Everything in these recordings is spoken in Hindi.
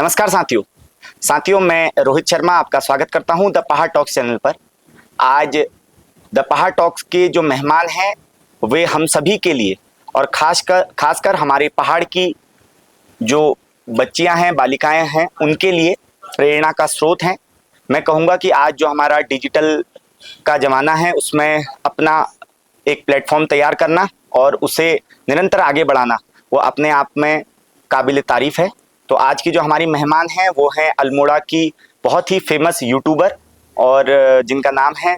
नमस्कार साथियों मैं रोहित शर्मा आपका स्वागत करता हूं द पहाड़ टॉक्स चैनल पर। आज द पहाड़ टॉक्स के जो मेहमान हैं वे हम सभी के लिए और खासकर हमारे पहाड़ की जो बच्चियां हैं, बालिकाएं हैं, उनके लिए प्रेरणा का स्रोत हैं। मैं कहूँगा कि आज जो हमारा डिजिटल का ज़माना है उसमें अपना एक प्लेटफॉर्म तैयार करना और उसे निरंतर आगे बढ़ाना वो अपने आप में काबिल तारीफ है। तो आज की जो हमारी मेहमान हैं वो हैं अल्मोड़ा की बहुत ही फेमस यूट्यूबर और जिनका नाम है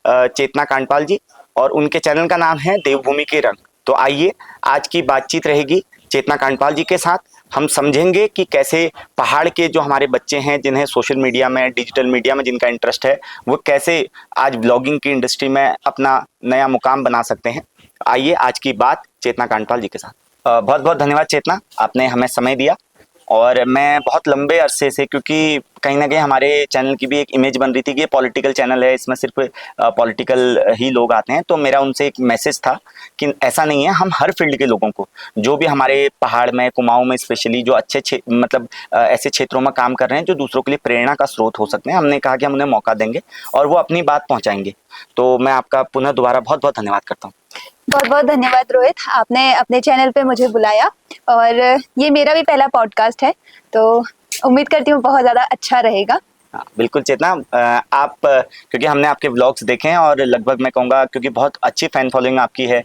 चेतना कांडपाल जी, और उनके चैनल का नाम है देवभूमि के रंग। तो आइए आज की बातचीत रहेगी चेतना कांडपाल जी के साथ। हम समझेंगे कि कैसे पहाड़ के जो हमारे बच्चे हैं जिन्हें सोशल मीडिया में, डिजिटल मीडिया में जिनका इंटरेस्ट है, वो कैसे आज ब्लॉगिंग की इंडस्ट्री में अपना नया मुकाम बना सकते हैं। आइए आज की बात चेतना कांडपाल जी के साथ। बहुत बहुत धन्यवाद चेतना, आपने हमें समय दिया। और मैं बहुत लंबे अरसे से, क्योंकि कहीं ना कहीं हमारे चैनल की भी एक इमेज बन रही थी कि ये पॉलिटिकल चैनल है, इसमें सिर्फ पॉलिटिकल ही लोग आते हैं, तो मेरा उनसे एक मैसेज था कि ऐसा नहीं है, हम हर फील्ड के लोगों को, जो भी हमारे पहाड़ में, कुमाऊं में स्पेशली, जो अच्छे मतलब ऐसे क्षेत्रों में काम कर रहे हैं जो दूसरों के लिए प्रेरणा का स्रोत हो सकते हैं, हमने कहा कि हम उन्हें मौका देंगे और वो अपनी बात पहुँचाएंगे। तो मैं आपका पुनः दोबारा बहुत बहुत धन्यवाद करता हूँ। बहुत बहुत धन्यवाद रोहित, आपने अपने चैनल पे मुझे बुलाया और ये मेरा भी पहला पॉडकास्ट है, तो उम्मीद करती हूँ बहुत ज़्यादा अच्छा रहेगा। हाँ बिल्कुल चेतना, आप क्योंकि हमने आपके व्लॉग्स देखे हैं और लगभग मैं कहूँगा क्योंकि बहुत अच्छी फैन फॉलोइंग आपकी है,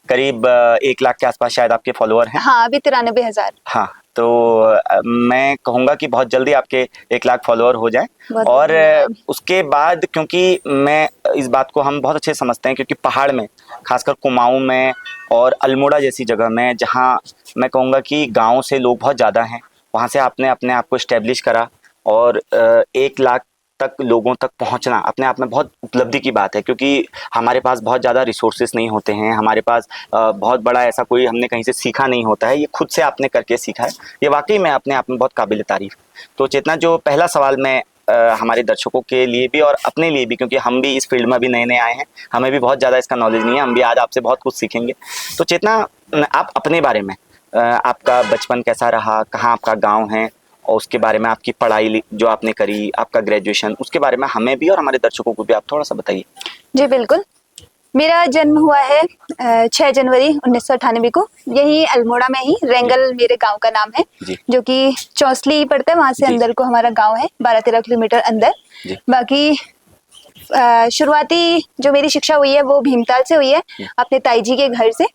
करीब 1 लाख के आसपास शायद आपके फॉलोअर हैं। हाँ, अभी 93,000। हाँ, तो मैं कहूँगा कि बहुत जल्दी आपके 1 लाख फॉलोअर हो जाएं। और उसके बाद, क्योंकि मैं इस बात को हम बहुत अच्छे समझते हैं, क्योंकि पहाड़ में, खासकर कुमाऊं में और अल्मोड़ा जैसी जगह में, जहाँ मैं कहूँगा कि गाँव से लोग बहुत ज़्यादा हैं, वहाँ से आपने अपने आप को इस्टेब्लिश करा और 1 लाख तक लोगों तक पहुंचना अपने आप में बहुत उपलब्धि की बात है, क्योंकि हमारे पास बहुत ज़्यादा रिसोर्सेज नहीं होते हैं, हमारे पास बहुत बड़ा ऐसा कोई हमने कहीं से सीखा नहीं होता है, ये खुद से आपने करके सीखा है, ये वाकई में अपने आप में बहुत काबिल तारीफ। तो चेतना, जो पहला सवाल मैं हमारे दर्शकों के लिए भी और अपने लिए भी, क्योंकि हम भी इस फील्ड में अभी नए नए आए हैं, हमें भी बहुत ज़्यादा इसका नॉलेज नहीं है, हम भी आज आपसे बहुत कुछ सीखेंगे। तो चेतना, आप अपने बारे में, आपका बचपन कैसा रहा, कहाँ आपका गाँव है, और उसके बारे में आपकी पढ़ाई जो आपने करी, आपका ग्रेजुएशन, उसके बारे में हमें भी और हमारे दर्शकों को भी आप थोड़ा सा बताइए। जी बिल्कुल, मेरा जन्म हुआ है 6 जनवरी 1998 को, यही अल्मोड़ा में ही, रेंगल मेरे गांव का नाम है, जो कि चौसली पड़ता है, वहां से अंदर को हमारा गांव है, 12-13 किलोमीटर अंदर। बाकी शुरुआती जो मेरी शिक्षा हुई है वो भीमताल से हुई है, अपने ताई जी के घर से।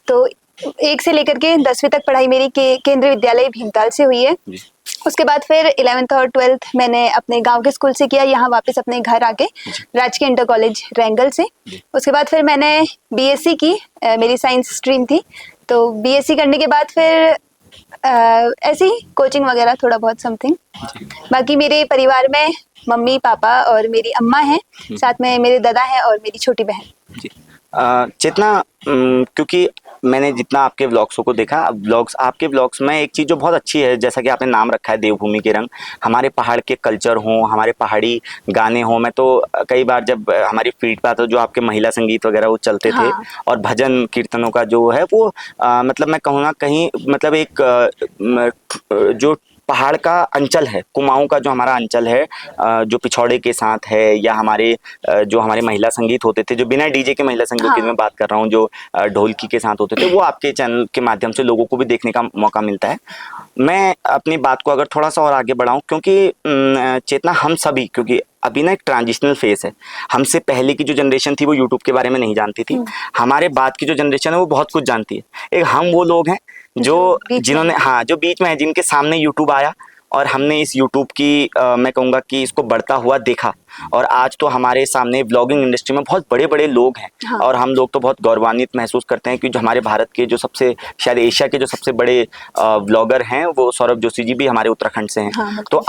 तो 1 से लेकर के 10वीं तक पढ़ाई मेरी केंद्रीय विद्यालय भीमताल से हुई है। उसके बाद फिर 11th और 12th मैंने अपने गांव के स्कूल से किया, यहाँ वापस अपने घर आके राजकीय इंटर कॉलेज रेंगल से। उसके बाद फिर मैंने बीएससी की, मेरी साइंस स्ट्रीम थी, तो बीएससी करने के बाद फिर ऐसी कोचिंग वगैरह थोड़ा बहुत समथिंग। बाकी मेरे परिवार में मम्मी पापा और मेरी अम्मा हैं, साथ में मेरे दादा हैं और मेरी छोटी बहन। चेतना, क्योंकि मैंने जितना आपके व्लॉग्सों को देखा, आपके व्लॉग्स में एक चीज़ जो बहुत अच्छी है, जैसा कि आपने नाम रखा है देवभूमि के रंग, हमारे पहाड़ के कल्चर हों, हमारे पहाड़ी गाने हों। मैं तो कई बार जब हमारी फीड पे आता, जो आपके महिला संगीत वगैरह वो चलते थे, और भजन कीर्तनों का जो है वो मतलब मैं कहूँगा कहीं मतलब एक जो पहाड़ का अंचल है, कुमाऊं का जो हमारा अंचल है, जो पिछौड़े के साथ है, या हमारे जो हमारे महिला संगीत होते थे, जो बिना डीजे के महिला संगीत की मैं बात कर रहा हूँ, जो ढोलकी के साथ होते थे, वो आपके चैनल के माध्यम से लोगों को भी देखने का मौका मिलता है। मैं अपनी बात को अगर थोड़ा सा और आगे बढ़ाऊं, क्योंकि चेतना, हम सभी, क्योंकि अभी ना एक ट्रांजिशनल फेस है, हमसे पहले की जो जनरेशन थी वो यूट्यूब के बारे में नहीं जानती थी, हमारे बाद की जो जनरेशन है वो बहुत कुछ जानती है। एक हम वो लोग हैं जो जिन्होंने, हाँ, जो बीच में है, जिनके सामने यूट्यूब आया और हमने इस यूट्यूब की मैं कहूँगा कि इसको बढ़ता हुआ देखा, और आज तो हमारे सामने ब्लॉगिंग इंडस्ट्री में बहुत बड़े बड़े लोग हैं। और हम लोग तो बहुत गौरवान्वित महसूस करते हैं कि जो हमारे भारत के जो सबसे, शायद एशिया के जो सबसे बड़े ब्लॉगर हैं, वो सौरभ जोशी जी भी हमारे उत्तराखंड से हैं। तो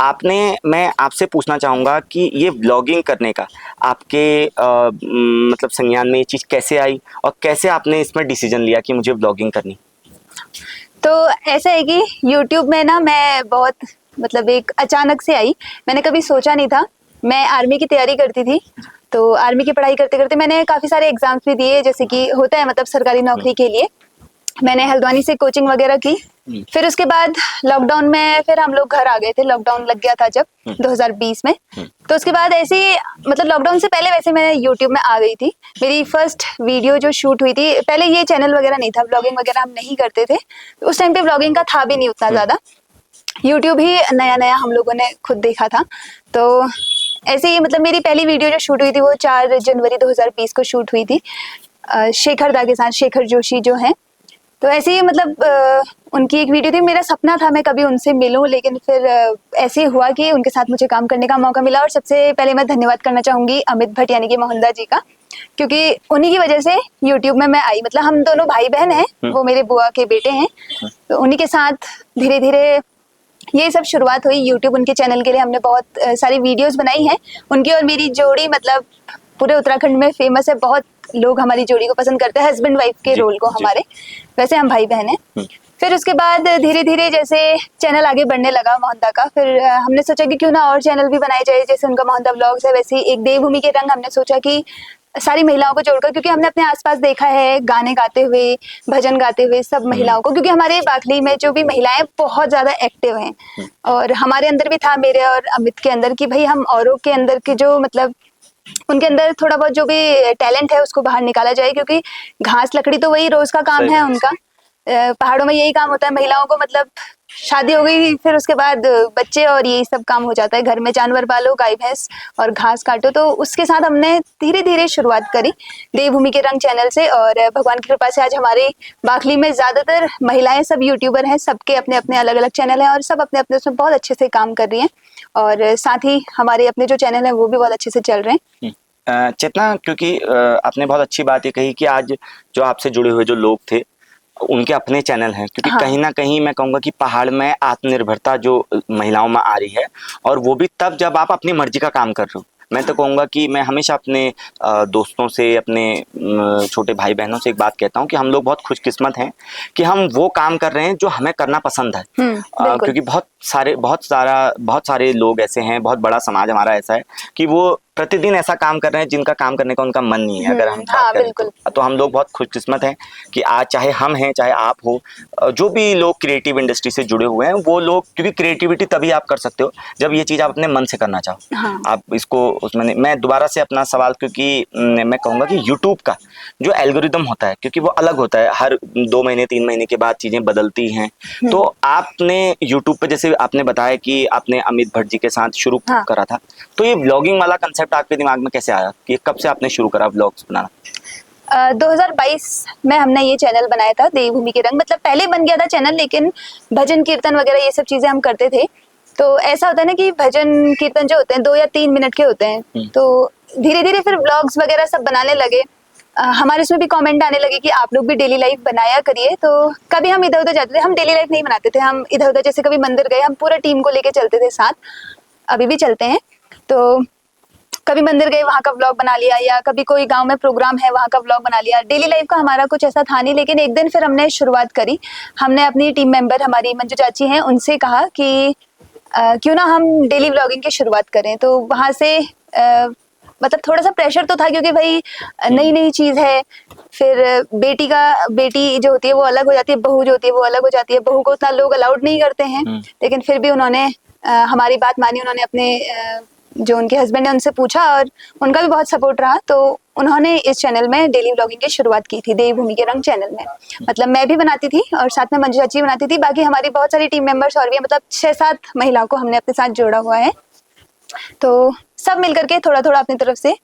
मैं आपसे पूछना चाहूँगा कि ये ब्लॉगिंग करने का आपके मतलब संज्ञान में ये चीज़ कैसे आई, और कैसे आपने इसमें डिसीजन लिया कि मुझे ब्लॉगिंग करनी? तो ऐसा है कि YouTube में ना मैं बहुत मतलब एक अचानक से आई, मैंने कभी सोचा नहीं था। मैं आर्मी की तैयारी करती थी, तो आर्मी की पढ़ाई करते करते मैंने काफ़ी सारे एग्जाम्स भी दिए, जैसे कि होता है मतलब सरकारी नौकरी के लिए। मैंने हल्द्वानी से कोचिंग वगैरह की। फिर उसके बाद लॉकडाउन में फिर हम लोग घर आ गए थे, लॉकडाउन लग गया था जब 2020 में। तो उसके बाद ऐसे ही मतलब लॉकडाउन से पहले वैसे मैं यूट्यूब में आ गई थी। मेरी फर्स्ट वीडियो जो शूट हुई थी, पहले ये चैनल वगैरह नहीं था, ब्लॉगिंग वगैरह हम नहीं करते थे उस टाइम पे, ब्लॉगिंग का था भी नहीं उतना ज्यादा, यूट्यूब ही नया नया हम लोगों ने खुद देखा था। तो ऐसे ही मतलब मेरी पहली वीडियो जो शूट हुई थी वो 4 जनवरी 2020 को शूट हुई थी शेखर दा के साथ, शेखर जोशी जो हैं। तो ऐसे ही मतलब उनकी एक वीडियो थी, मेरा सपना था मैं कभी उनसे मिलूं, लेकिन फिर ऐसे ही हुआ कि उनके साथ मुझे काम करने का मौका मिला। और सबसे पहले मैं धन्यवाद करना चाहूंगी अमित भट्ट यानी कि मोहनदा जी का, क्योंकि उन्हीं की वजह से यूट्यूब में मैं आई। मतलब हम दोनों भाई बहन हैं, वो मेरे बुआ के बेटे हैं, तो उन्हीं के साथ धीरे धीरे ये सब शुरुआत हुई। यूट्यूब उनके चैनल के लिए हमने बहुत सारी वीडियोस बनाई हैं। उनकी और मेरी जोड़ी मतलब पूरे उत्तराखंड में फेमस है, बहुत लोग हमारी जोड़ी को पसंद करते हैं, हस्बैंड वाइफ के रोल को हमारे। वैसे हम भाई बहन हैं। फिर उसके बाद धीरे धीरे जैसे चैनल आगे बढ़ने लगा मोहनदा का, फिर हमने सोचा कि क्यों ना और चैनल भी बनाए जाए, जैसे उनका मोहनदा व्लॉग्स है वैसे ही एक देवभूमि के रंग हमने सोचा कि सारी महिलाओं को जोड़कर, क्योंकि हमने अपने आसपास देखा है गाने गाते हुए, भजन गाते हुए सब महिलाओं को, क्योंकि हमारे बाखली में जो भी महिलाएं बहुत ज्यादा एक्टिव हैं, और हमारे अंदर भी था, मेरे और अमित के अंदर, कि भाई हम औरों के अंदर के जो मतलब उनके अंदर थोड़ा बहुत जो भी टैलेंट है उसको बाहर निकाला जाए, क्योंकि घास लकड़ी तो वही रोज का काम है उनका। पहाड़ों में यही काम होता है महिलाओं को, मतलब शादी हो गई फिर उसके बाद बच्चे और यही सब काम हो जाता है, घर में जानवर पालो, गाय भैंस और घास काटो। तो उसके साथ हमने धीरे धीरे शुरुआत करी देवभूमि के रंग चैनल से, और भगवान की कृपा से आज हमारे बाखली में ज्यादातर महिलाएं सब यूट्यूबर हैं, सबके अपने अपने अलग अलग चैनल हैं, और सब अपने अपने उसमें बहुत अच्छे से काम कर रही हैं, और साथ ही हमारे अपने जो चैनल है वो भी बहुत अच्छे से चल रहे हैं। चेतना, क्योंकि आपने बहुत अच्छी बात ये कही कि आज जो आपसे जुड़े हुए जो लोग थे उनके अपने चैनल हैं, क्योंकि कहीं ना कहीं मैं कहूँगा कि पहाड़ में आत्मनिर्भरता जो महिलाओं में आ रही है, और वो भी तब जब आप अपनी मर्जी का काम कर रहे हो। मैं तो कहूँगा कि मैं हमेशा अपने दोस्तों से, अपने छोटे भाई बहनों से एक बात कहता हूँ कि हम लोग बहुत खुशकिस्मत हैं कि हम वो काम कर रहे हैं जो हमें करना पसंद है। क्योंकि बहुत सारे लोग ऐसे हैं, बहुत बड़ा समाज हमारा ऐसा है कि वो प्रतिदिन ऐसा काम कर रहे हैं जिनका काम करने का उनका मन नहीं है। अगर हम बात करें तो हम लोग बहुत खुशकिस्मत हैं कि आज चाहे हम हैं चाहे आप हो, जो भी लोग क्रिएटिव इंडस्ट्री से जुड़े हुए हैं वो लोग, क्योंकि क्रिएटिविटी तभी आप कर सकते हो जब ये चीज़ आप अपने मन से करना चाहो। आप इसको उसमें, मैं दोबारा से अपना सवाल, क्योंकि मैं कहूँगा कि यूट्यूब का जो एल्गोरिदम होता है, क्योंकि वो अलग होता है, हर 2 महीने 3 महीने के बाद चीज़ें बदलती हैं। तो आपने यूट्यूब पे, जैसे आपने बताया कि आपने अमित भट्ट जी के साथ शुरू करा था, तो ये ब्लॉगिंग वाला कंसेप्ट आपके दिमाग में कैसे आया कि कब से आपने शुरू करा ब्लॉग्स बनाना? 2022 में हमने ये चैनल बनाया था देवभूमि के रंग। मतलब पहले बन गया था चैनल, लेकिन भजन कीर्तन वगैरह ये सब चीजें हम करते थे। तो ऐसा होता है ना कि भजन कीर्तन जो होते हैं 2 या 3 मिनट के होते हैं, तो धीरे धीरे फिर ब्लॉग्स वगैरह सब बनाने लगे। हमारे इसमें भी कमेंट आने लगे कि आप लोग भी डेली लाइफ बनाया करिए। तो कभी हम इधर उधर जाते थे, हम डेली लाइफ नहीं बनाते थे, हम इधर उधर जैसे कभी मंदिर गए, हम पूरा टीम को लेके चलते थे साथ, अभी भी चलते हैं। तो कभी मंदिर गए वहाँ का व्लॉग बना लिया, या कभी कोई गांव में प्रोग्राम है वहाँ का व्लॉग बना लिया। डेली लाइफ का हमारा कुछ ऐसा था नहीं, लेकिन एक दिन फिर हमने शुरुआत करी। हमने अपनी टीम मेंबर हमारी मंजू चाची हैं, उनसे कहा कि क्यों ना हम डेली व्लॉगिंग की शुरुआत करें। तो वहाँ से मतलब थोड़ा सा प्रेशर तो था, क्योंकि भाई नई नई चीज है। फिर बेटी जो होती है वो अलग हो जाती है, बहू जो होती है वो अलग हो जाती है। बहू को उतना लोग अलाउड नहीं करते हैं, लेकिन फिर भी उन्होंने हमारी बात मानी। उन्होंने अपने जो उनके हस्बैंड है उनसे पूछा, और उनका भी बहुत सपोर्ट रहा। तो उन्होंने इस चैनल में डेली व्लॉगिंग की शुरुआत की थी देवभूमि के रंग चैनल में। मतलब मैं भी बनाती थी और साथ में मंजू चाची बनाती थी, बाकी हमारी बहुत सारी टीम मेंबर्स और भी, मतलब 6-7 महिलाओं को हमने अपने साथ जोड़ा हुआ है। तो सब मिलकर के थोड़ा थोड़ा अपनी तरफ से,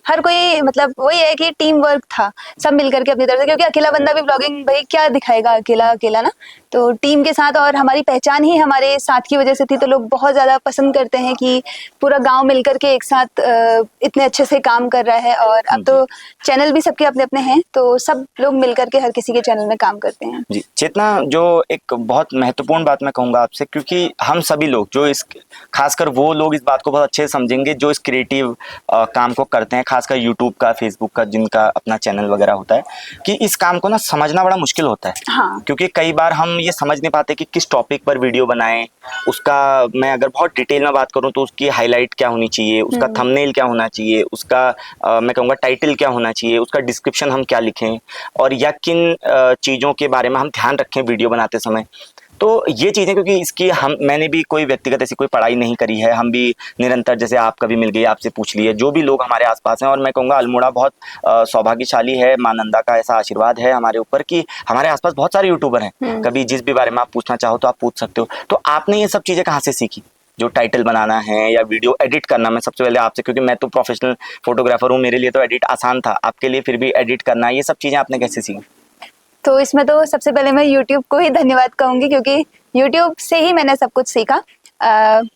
हर कोई मतलब वही है कि टीम वर्क था, सब मिलकर के अपनी तरफ से, क्योंकि अकेला बंदा भी ब्लॉगिंग भाई क्या दिखाएगा अकेला अकेला ना। तो टीम के साथ, और हमारी पहचान ही हमारे साथ की वजह से थी, तो लोग बहुत ज्यादा पसंद करते हैं कि पूरा गांव मिलकर के एक साथ इतने अच्छे से काम कर रहा है। और अब तो चैनल भी सबके अपने अपने हैं, तो सब लोग मिलकर के हर किसी के चैनल में काम करते हैं। जी चेतना, जो एक बहुत महत्वपूर्ण बात मैं कहूँगा आपसे, क्योंकि हम सभी लोग जो इस, खासकर वो लोग इस बात को बहुत अच्छे से समझेंगे जो इस क्रिएटिव काम को करते हैं, खासकर यूट्यूब का, फेसबुक का, जिनका अपना चैनल वगैरह होता है, कि इस काम को ना समझना बड़ा मुश्किल होता है। हाँ। क्योंकि कई बार हम ये समझ नहीं पाते कि किस टॉपिक पर वीडियो बनाएं। उसका मैं अगर बहुत डिटेल में बात करूं तो उसकी हाईलाइट क्या होनी चाहिए, उसका थंबनेल क्या होना चाहिए, उसका मैं कहूँगा टाइटल क्या होना चाहिए, उसका डिस्क्रिप्शन हम क्या लिखें, और या किन चीज़ों के बारे में हम ध्यान रखें वीडियो बनाते समय। तो ये चीज़ें, क्योंकि इसकी मैंने भी कोई व्यक्तिगत ऐसी कोई पढ़ाई नहीं करी है, हम भी निरंतर, जैसे आप कभी मिल गई, आपसे पूछ लिए, जो भी लोग हमारे आसपास हैं, और मैं कहूँगा अल्मोड़ा बहुत सौभाग्यशाली है, मां नंदा का ऐसा आशीर्वाद है हमारे ऊपर कि हमारे आसपास बहुत सारे यूट्यूबर हैं। कभी जिस भी बारे में आप पूछना चाहो तो आप पूछ सकते हो। तो आपने ये सब चीज़ें कहाँ से सीखी, जो टाइटल बनाना है या वीडियो एडिट करना? मैं सबसे पहले आपसे, क्योंकि मैं तो प्रोफेशनल फोटोग्राफर हूँ, मेरे लिए तो एडिट आसान था, आपके लिए फिर भी एडिट करना, ये सब चीज़ें आपने कैसे सीखी? तो इसमें तो सबसे पहले मैं YouTube को ही धन्यवाद कहूंगी, क्योंकि YouTube से ही मैंने सब कुछ सीखा।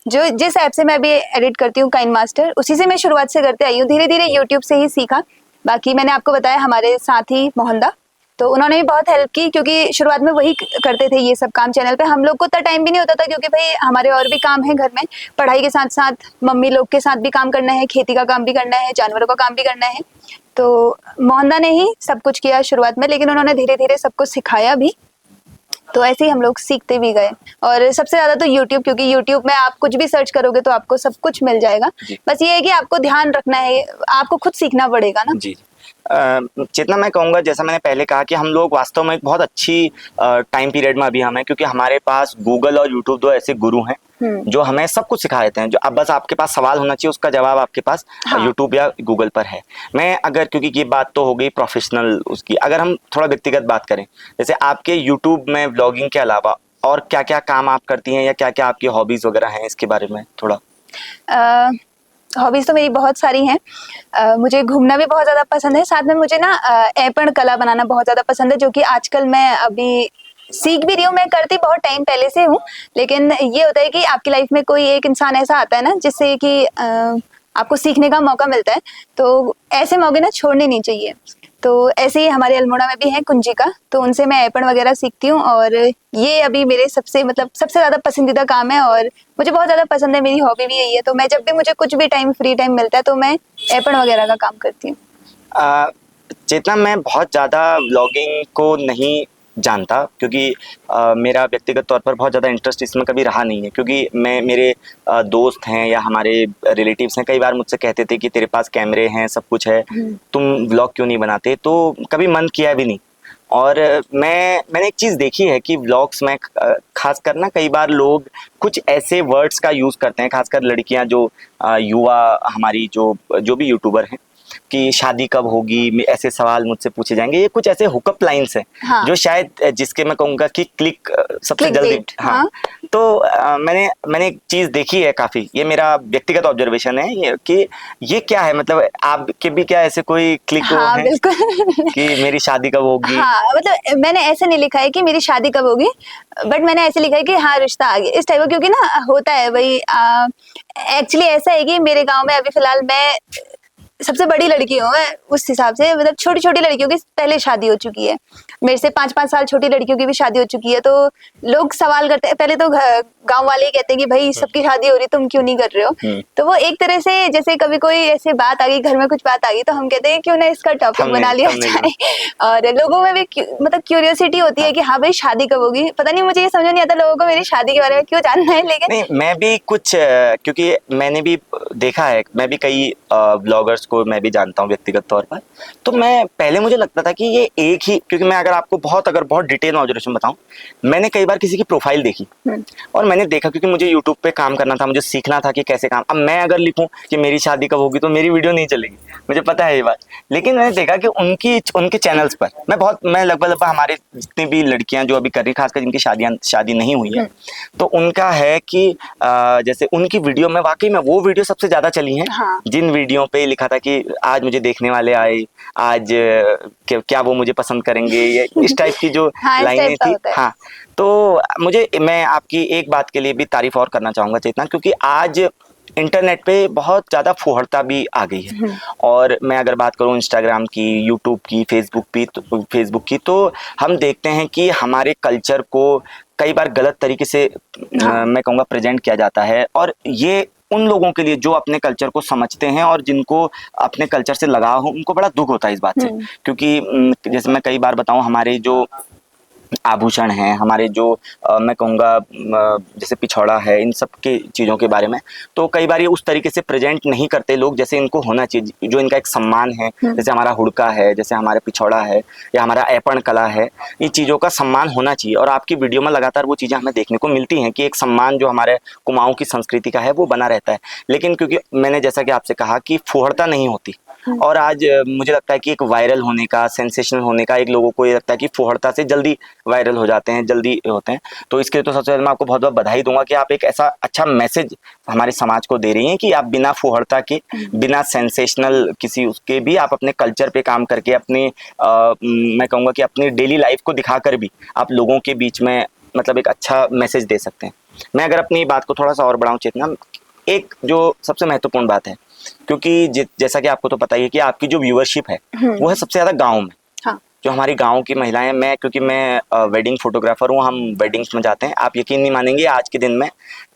जो जिस ऐप से मैं अभी एडिट करती हूँ, काइनमास्टर, उसी से मैं शुरुआत से करते आई हूँ, धीरे धीरे YouTube से ही सीखा। बाकी मैंने आपको बताया हमारे साथी मोहनदा, तो उन्होंने भी बहुत हेल्प की, क्योंकि शुरुआत में वही करते थे ये सब काम चैनल पे। हम लोग को उतना टाइम भी नहीं होता था, क्योंकि भाई हमारे और भी काम है घर में, पढ़ाई के साथ साथ मम्मी लोग के साथ भी काम करना है, खेती का काम भी करना है, जानवरों का काम भी करना है। तो मोहनदा ने ही सब कुछ किया शुरुआत में, लेकिन उन्होंने धीरे धीरे सब कुछ सिखाया भी। तो ऐसे ही हम लोग सीखते भी गए। और सबसे ज्यादा तो YouTube, क्योंकि YouTube में आप कुछ भी सर्च करोगे तो आपको सब कुछ मिल जाएगा। बस ये है कि आपको ध्यान रखना है, आपको खुद सीखना पड़ेगा ना। जी। चेतना, मैं कहूँगा, जैसा मैंने पहले कहा कि हम लोग वास्तव में एक बहुत अच्छी टाइम पीरियड में अभी हम हैं, क्योंकि हमारे पास गूगल और यूट्यूब दो ऐसे गुरु हैं जो हमें सब कुछ सिखा देते हैं। जो अब बस आपके पास सवाल होना चाहिए, उसका जवाब आपके पास यूट्यूब या गूगल पर है। मैं अगर, क्योंकि ये बात तो हो गई प्रोफेशनल उसकी, अगर हम थोड़ा व्यक्तिगत बात करें, जैसे आपके यूट्यूब में व्लॉगिंग के अलावा और क्या क्या काम आप करती हैं, या क्या क्या आपकी हॉबीज वगैरह हैं, इसके बारे में थोड़ा। हॉबीज तो मेरी बहुत सारी हैं। मुझे घूमना भी बहुत ज़्यादा पसंद है, साथ में मुझे ना ऐपण कला बनाना बहुत ज़्यादा पसंद है, जो कि आजकल मैं अभी सीख भी रही हूँ। मैं करती बहुत टाइम पहले से हूँ, लेकिन ये होता है कि आपकी लाइफ में कोई एक इंसान ऐसा आता है ना, जिससे कि आपको सीखने का मौका मिलता है, तो ऐसे मौके ना छोड़ने नहीं चाहिए। तो ऐसे ही हमारे अल्मोड़ा में भी है कुंजिका, तो उनसे मैं ऐपण वगैरह सीखती हूँ, और ये अभी मेरे सबसे ज़्यादा पसंदीदा काम है, और मुझे बहुत ज़्यादा पसंद है, मेरी हॉबी भी यही है। तो मैं जब भी मुझे कुछ भी फ्री टाइम मिलता है तो मैं ऐपण वगैरह का काम करती हूँ। चेतना, मैं बहुत ज़्यादा व्लॉगिंग को नहीं जानता, क्योंकि मेरा व्यक्तिगत तौर पर बहुत ज़्यादा इंटरेस्ट इसमें कभी रहा नहीं है। क्योंकि मेरे दोस्त हैं या हमारे रिलेटिव्स हैं, कई बार मुझसे कहते थे कि तेरे पास कैमरे हैं, सब कुछ है, तुम व्लॉग क्यों नहीं बनाते? तो कभी मन किया भी नहीं। और मैंने एक चीज़ देखी है कि व्लॉग्स में खासकर ना, कई बार लोग कुछ ऐसे वर्ड्स का यूज़ करते हैं, खासकर लड़कियां, जो युवा हमारी जो भी यूट्यूबर हैं, कि शादी कब होगी, ऐसे सवाल मुझसे पूछे जाएंगे। ये कुछ ऐसे हुकअप लाइन्स हैं, जो शायद, जिसके मैं कहूँगा कि क्लिक सबसे जल्दी। हाँ। तो मैंने एक चीज़ देखी है काफ़ी, ये मेरा व्यक्तिगत ऑब्जर्वेशन है, कि ये क्या है, मतलब आपके भी क्या ऐसे कोई क्लिक है कि मेरी शादी कब होगी? हाँ, मतलब मैंने ऐसे नहीं लिखा है कि मेरी शादी कब होगी, बट मैंने ऐसे लिखा है कि हाँ, रिश्ता आ गया, इस टाइप का। क्योंकि ना होता है भाई, एक्चुअली ऐसा है कि मेरे गांव में अभी फिलहाल मैं सबसे बड़ी लड़की हूँ मैं, उस हिसाब से मतलब छोटी छोटी लड़कियों की पहले शादी हो चुकी है, मेरे से 5-5 साल छोटी लड़कियों की भी शादी हो चुकी है। तो लोग सवाल करते हैं, पहले तो गांव वाले ही कहते हैं कि भाई सबकी शादी हो रही, तुम क्यों नहीं कर रहे हो? तो वो एक तरह से, जैसे कभी कोई ऐसे बात आ गई, घर में कुछ बात आ गई, तो हम कहते हैं क्यों ना इसका टॉपिक बना लिया जाए। और लोगों में भी मतलब क्यूरियोसिटी होती है कि हाँ भाई शादी कब होगी। पता नहीं, मुझे ये समझ नहीं आता लोगों को मेरी शादी के बारे में क्यों जानना है। लेकिन नहीं, मैं भी कुछ, क्योंकि मैंने भी देखा है, मैं भी कई ब्लॉगर्स को मैं भी जानता हूँ व्यक्तिगत तौर पर। तो मैं पहले, मुझे लगता था कि ये एक ही, क्योंकि मैं अगर आपको बहुत डिटेल में ऑब्जर्वेशन बताऊं, मैंने कई बार किसी की प्रोफाइल देखी और मैंने देखा, क्योंकि मुझे यूट्यूब पे काम करना था, मुझे सीखना था कि कैसे काम। अब मैं अगर लिखूं कि मेरी शादी कब होगी तो मेरी वीडियो नहीं चलेगी, मुझे पता है ये बात। लेकिन मैंने देखा कि उनके चैनल्स पर मैं लगभग हमारे जितनी भी लड़कियां जो अभी कर रही, खासकर जिनकी शादी नहीं हुई है, तो उनका है कि जैसे उनकी वीडियो में, वाकई में वो वीडियो सबसे ज्यादा चली है। जिन वीडियो पे लिखा था कि आज मुझे देखने वाले आए, आज क्या वो मुझे पसंद करेंगे, इस टाइप की जो लाइनें थी। हाँ, तो मैं आपकी एक बात के लिए भी तारीफ और करना चाहूंगा चेतना, क्योंकि आज इंटरनेट पे बहुत ज़्यादा फुहड़ता भी आ गई है। और मैं अगर बात करूँ इंस्टाग्राम की, यूट्यूब की, फेसबुक की, तो हम देखते हैं कि हमारे कल्चर को कई बार गलत तरीके से मैं कहूँगा प्रेजेंट किया जाता है। और ये उन लोगों के लिए जो अपने कल्चर को समझते हैं और जिनको अपने कल्चर से लगाव हो, उनको बड़ा दुख होता है इस बात से। क्योंकि जैसे मैं कई बार बताऊं, हमारे जो आभूषण हैं, हमारे जो मैं कहूँगा जैसे पिछौड़ा है, इन सब के चीज़ों के बारे में, तो कई बार ये उस तरीके से प्रेजेंट नहीं करते लोग जैसे इनको होना चाहिए, जो इनका एक सम्मान है। जैसे हमारा हुड़का है, जैसे हमारा पिछौड़ा है, या हमारा ऐपण कला है, इन चीज़ों का सम्मान होना चाहिए। और आपकी वीडियो में लगातार वो चीज़ें हमें देखने को मिलती हैं कि एक सम्मान जो हमारे कुमाऊँ की संस्कृति का है वो बना रहता है। लेकिन क्योंकि मैंने जैसा कि आपसे कहा कि फुहड़ता नहीं होती, और आज मुझे लगता है कि एक वायरल होने का, सेंसेशनल होने का, एक लोगों को ये लगता है कि फुहड़ता से जल्दी वायरल हो जाते हैं, जल्दी होते हैं। तो इसके लिए तो सबसे पहले मैं आपको बहुत बहुत बधाई दूंगा कि आप एक ऐसा अच्छा मैसेज हमारे समाज को दे रही हैं कि आप बिना फुहड़ता के, बिना सेंसेशनल किसी उसके भी, आप अपने कल्चर पे काम करके, अपने मैं कहूँगा कि अपनी डेली लाइफ को दिखाकर भी आप लोगों के बीच में मतलब एक अच्छा मैसेज दे सकते हैं। मैं अगर अपनी बात को थोड़ा सा और बढ़ाऊँ चेतना, एक जो सबसे महत्वपूर्ण बात है, क्योंकि जैसा कि आपको तो पता ही है कि आपकी जो व्यूअरशिप है वो है सबसे ज्यादा गांव में। हाँ। जो हमारी गांव की महिलाएं, मैं क्योंकि मैं वेडिंग फोटोग्राफर हूँ, हम वेडिंग्स में जाते हैं, आप यकीन नहीं मानेंगे आज के दिन में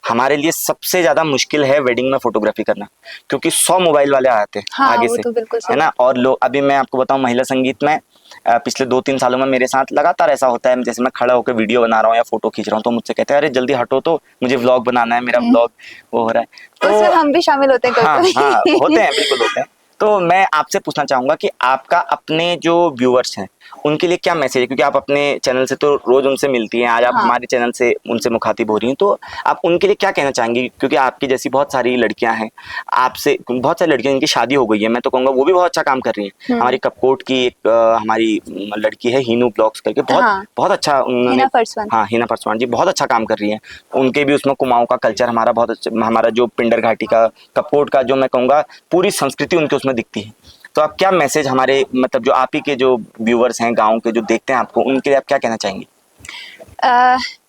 हमारे लिए सबसे ज्यादा मुश्किल है वेडिंग में फोटोग्राफी करना, क्योंकि 100 मोबाइल वाले आते हैं हाँ, आगे वो से, तो बिल्कुल है ना। और लोग, अभी मैं आपको बताऊं, महिला संगीत में पिछले 2-3 सालों में मेरे साथ लगातार ऐसा होता है, जैसे मैं खड़ा होकर वीडियो बना रहा हूँ या फोटो खींच रहा हूँ, तो मुझसे कहते हैं अरे जल्दी हटो, तो मुझे व्लॉग बनाना है, मेरा व्लॉग वो हो रहा है। तो उसमें हम भी शामिल होते हैं हाँ कभी-कभी। हाँ, होते हैं, बिल्कुल होते हैं। तो मैं आपसे पूछना चाहूंगा कि आपका अपने जो व्यूअर्स हैं उनके लिए क्या मैसेज है, क्योंकि आप अपने चैनल से तो रोज उनसे मिलती हैं, आज आप हाँ। हमारे चैनल से उनसे मुखातिब हो रही हैं, तो आप उनके लिए क्या कहना चाहेंगी, क्योंकि आपकी जैसी बहुत सारी लड़कियां हैं, आपसे बहुत सारी लड़कियां जिनकी शादी हो गई है, मैं तो कहूँगा वो भी बहुत अच्छा काम कर रही हैं। हमारी कपकोट की एक हमारी लड़की है हीनू ब्लॉग्स करके, बहुत हाँ। बहुत अच्छा उन्होंने, हिना परसवान। हाँ हिना परसवान जी बहुत अच्छा काम कर रही हैं। उनके भी उसमें कुमाऊं का कल्चर हमारा बहुत अच्छा, हमारा जो पिंडर घाटी का, कपकोट का, जो मैं कहूँगा पूरी संस्कृति उनके उसमें दिखती है। तो आप क्या मैसेज हमारे मतलब जो आप ही के जो व्यूअर्स हैं गांव के, जो देखते हैं आपको, उनके लिए आप क्या कहना चाहेंगे?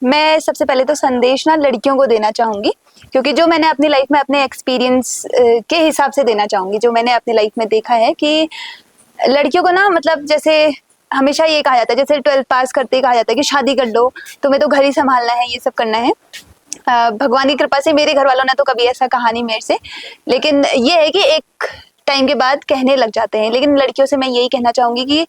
मैं सबसे पहले तो संदेश ना लड़कियों को देना चाहूंगी, क्योंकि जो मैंने अपनी लाइफ में अपने एक्सपीरियंस के हिसाब से देना चाहूंगी, जो मैंने अपनी लाइफ में देखा है कि लड़कियों को ना, मतलब जैसे हमेशा ये कहा जाता है, जैसे 12th पास करते ही कहा जाता है कि शादी कर लो, तुम्हें तो घर ही संभालना है, ये सब करना है। भगवान की कृपा से मेरे घर वालों ने तो कभी ऐसा कहा नहीं मेरे से, लेकिन ये है कि एक टाइम के बाद कहने लग जाते हैं। लेकिन लड़कियों से मैं यही कहना चाहूंगी कि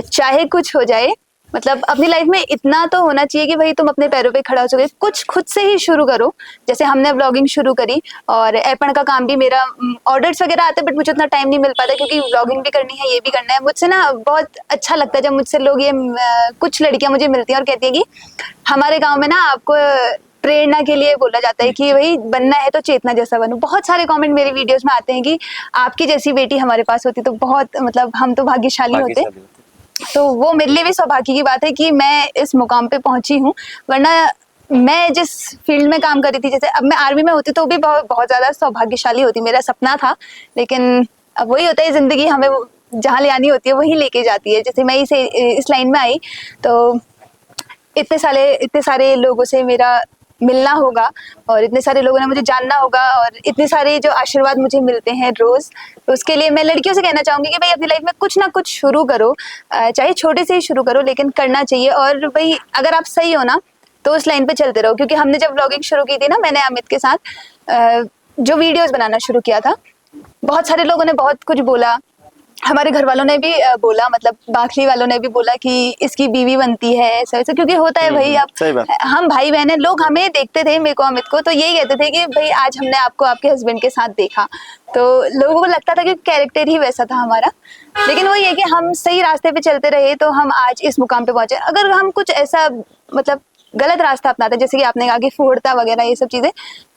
चाहे कुछ हो जाए, मतलब अपनी लाइफ में इतना तो होना चाहिए कि भाई तुम अपने पैरों पे खड़ा हो सके, कुछ खुद से ही शुरू करो। जैसे हमने व्लॉगिंग शुरू करी, और ऐपण का काम भी मेरा, ऑर्डर्स वगैरह आते बट मुझे उतना टाइम नहीं मिल पाता, क्योंकि व्लॉगिंग भी करनी है, ये भी करना है। मुझसे ना बहुत अच्छा लगता है जब मुझसे लोग ये कुछ लड़कियां मुझे मिलती हैं और कहती हैं कि हमारे गाँव में ना आपको प्रेरणा के लिए बोला जाता है कि भाई बनना है तो चेतना जैसा बनो। बहुत सारे कमेंट मेरी वीडियोस में आते हैं कि आपकी जैसी बेटी हमारे पास होती तो बहुत, मतलब हम तो भाग्यशाली होते। तो वो मेरे लिए भी सौभाग्य की बात है कि मैं इस मुकाम पे पहुंची हूँ, वरना मैं जिस फील्ड में काम कर रही थी, जैसे अब मैं आर्मी में होती तो भी बहुत ज्यादा सौभाग्यशाली होती, मेरा सपना था। लेकिन अब वही होता है, जिंदगी हमें जहाँ ले आनी होती है वही लेके जाती है। जैसे मैं इस लाइन में आई तो इतने सारे लोगों से मेरा मिलना होगा, और इतने सारे लोगों ने मुझे जानना होगा, और इतने सारे जो आशीर्वाद मुझे मिलते हैं रोज, तो उसके लिए मैं लड़कियों से कहना चाहूंगी कि भाई अपनी लाइफ में कुछ ना कुछ शुरू करो, चाहे छोटे से ही शुरू करो, लेकिन करना चाहिए। और भाई अगर आप सही हो ना तो उस लाइन पे चलते रहो। क्योंकि हमने जब व्लॉगिंग शुरू की थी ना, मैंने अमित के साथ जो वीडियोस बनाना शुरू किया था, बहुत सारे लोगों ने बहुत कुछ बोला, हमारे घर वालों ने भी बोला, मतलब बाखली वालों ने भी बोला कि इसकी बीवी बनती है, ऐसा ऐसा। क्योंकि होता है भाई, अब हम भाई बहन हैं, लोग हमें देखते थे, मेरे को अमित को, तो यही कहते थे कि भाई आज हमने आपको आपके हस्बैंड के साथ देखा, तो लोगों को लगता था कि कैरेक्टर ही वैसा था हमारा। लेकिन वही है कि हम सही रास्ते पे चलते रहे तो हम आज इस मुकाम पे पहुंचे। अगर हम कुछ ऐसा मतलब गलत रास्ता अपनाते हैं, जैसे कि आपने कहा कि फूहड़ता वगैरह ये सब चीजें,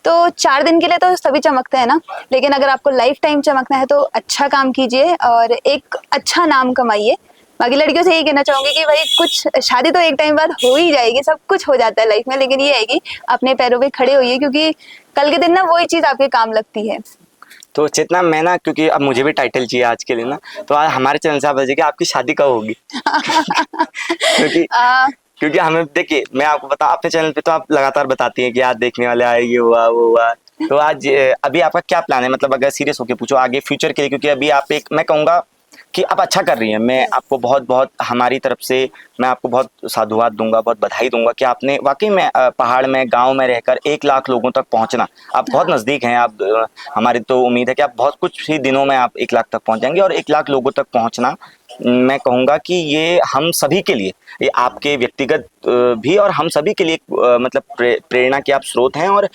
तो 4 दिन के लिए तो सभी चमकते हैं ना, लेकिन अगर आपको लाइफ टाइम चमकना है तो अच्छा काम कीजिए और एक अच्छा नाम कमाइए। बाकी लड़कियों से यही कहना चाहूंगी कि भाई कुछ, शादी तो एक टाइम बाद हो ही जाएगी, सब कुछ हो जाता है लाइफ में, लेकिन ये है कि अपने पैरों पे खड़े होइए, क्योंकि कल के दिन ना वही चीज आपके काम लगती है। तो चेतना, मैं ना, क्योंकि अब मुझे भी टाइटल चाहिए आज के लिए ना, तो आज हमारे चैनल से आप बताइए कि आपकी शादी कब होगी? क्योंकि हमें, देखिए मैं आपको बता, अपने चैनल पे तो आप लगातार बताती हैं कि आज देखने वाले आए, ये हुआ वो हुआ, तो आज अभी आपका क्या प्लान है? मतलब अगर सीरियस होके पूछो आगे फ्यूचर के लिए, क्योंकि अभी आप एक, मैं कहूँगा कि आप अच्छा कर रही हैं। मैं आपको बहुत बहुत हमारी तरफ से मैं आपको बहुत साधुवाद दूंगा, बहुत बधाई दूंगा कि आपने वाकई में पहाड़ में गांव में रहकर 1 लाख लोगों तक पहुंचना, आप बहुत नज़दीक हैं। आप हमारी तो उम्मीद है कि आप बहुत कुछ ही दिनों में आप 1 लाख तक पहुंच जाएंगे। और 1 लाख लोगों तक पहुंचना, मैं कहूँगा कि ये हम सभी के लिए, ये आपके व्यक्तिगत भी और हम सभी के लिए मतलब प्रेरणा के आप स्रोत हैं। और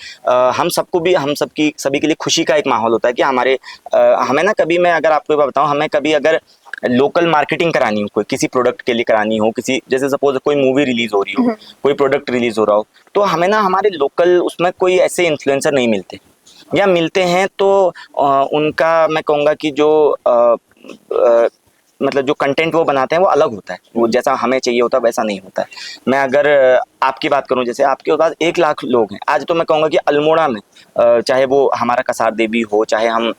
हम सबको भी, हम सबकी सभी के लिए खुशी का एक माहौल होता है कि हमारे हमें ना कभी, मैं अगर आपको बताऊं, हमें कभी अगर लोकल मार्केटिंग करानी हो, कोई किसी प्रोडक्ट के लिए करानी हो, किसी जैसे सपोज कोई मूवी रिलीज हो रही हो, कोई प्रोडक्ट रिलीज हो रहा हो, तो हमें ना हमारे लोकल उसमें कोई ऐसे इन्फ्लुएंसर नहीं मिलते, या मिलते हैं तो उनका मैं कहूँगा कि जो मतलब जो कंटेंट वो बनाते हैं वो अलग होता है, वो जैसा हमें चाहिए होता है वैसा नहीं होता है। मैं अगर आपकी बात करूं, जैसे आपके पास 1 लाख लोग हैं आज, तो मैं कहूँगा कि अल्मोड़ा में चाहे वो हमारा कसार देवी हो, चाहे हम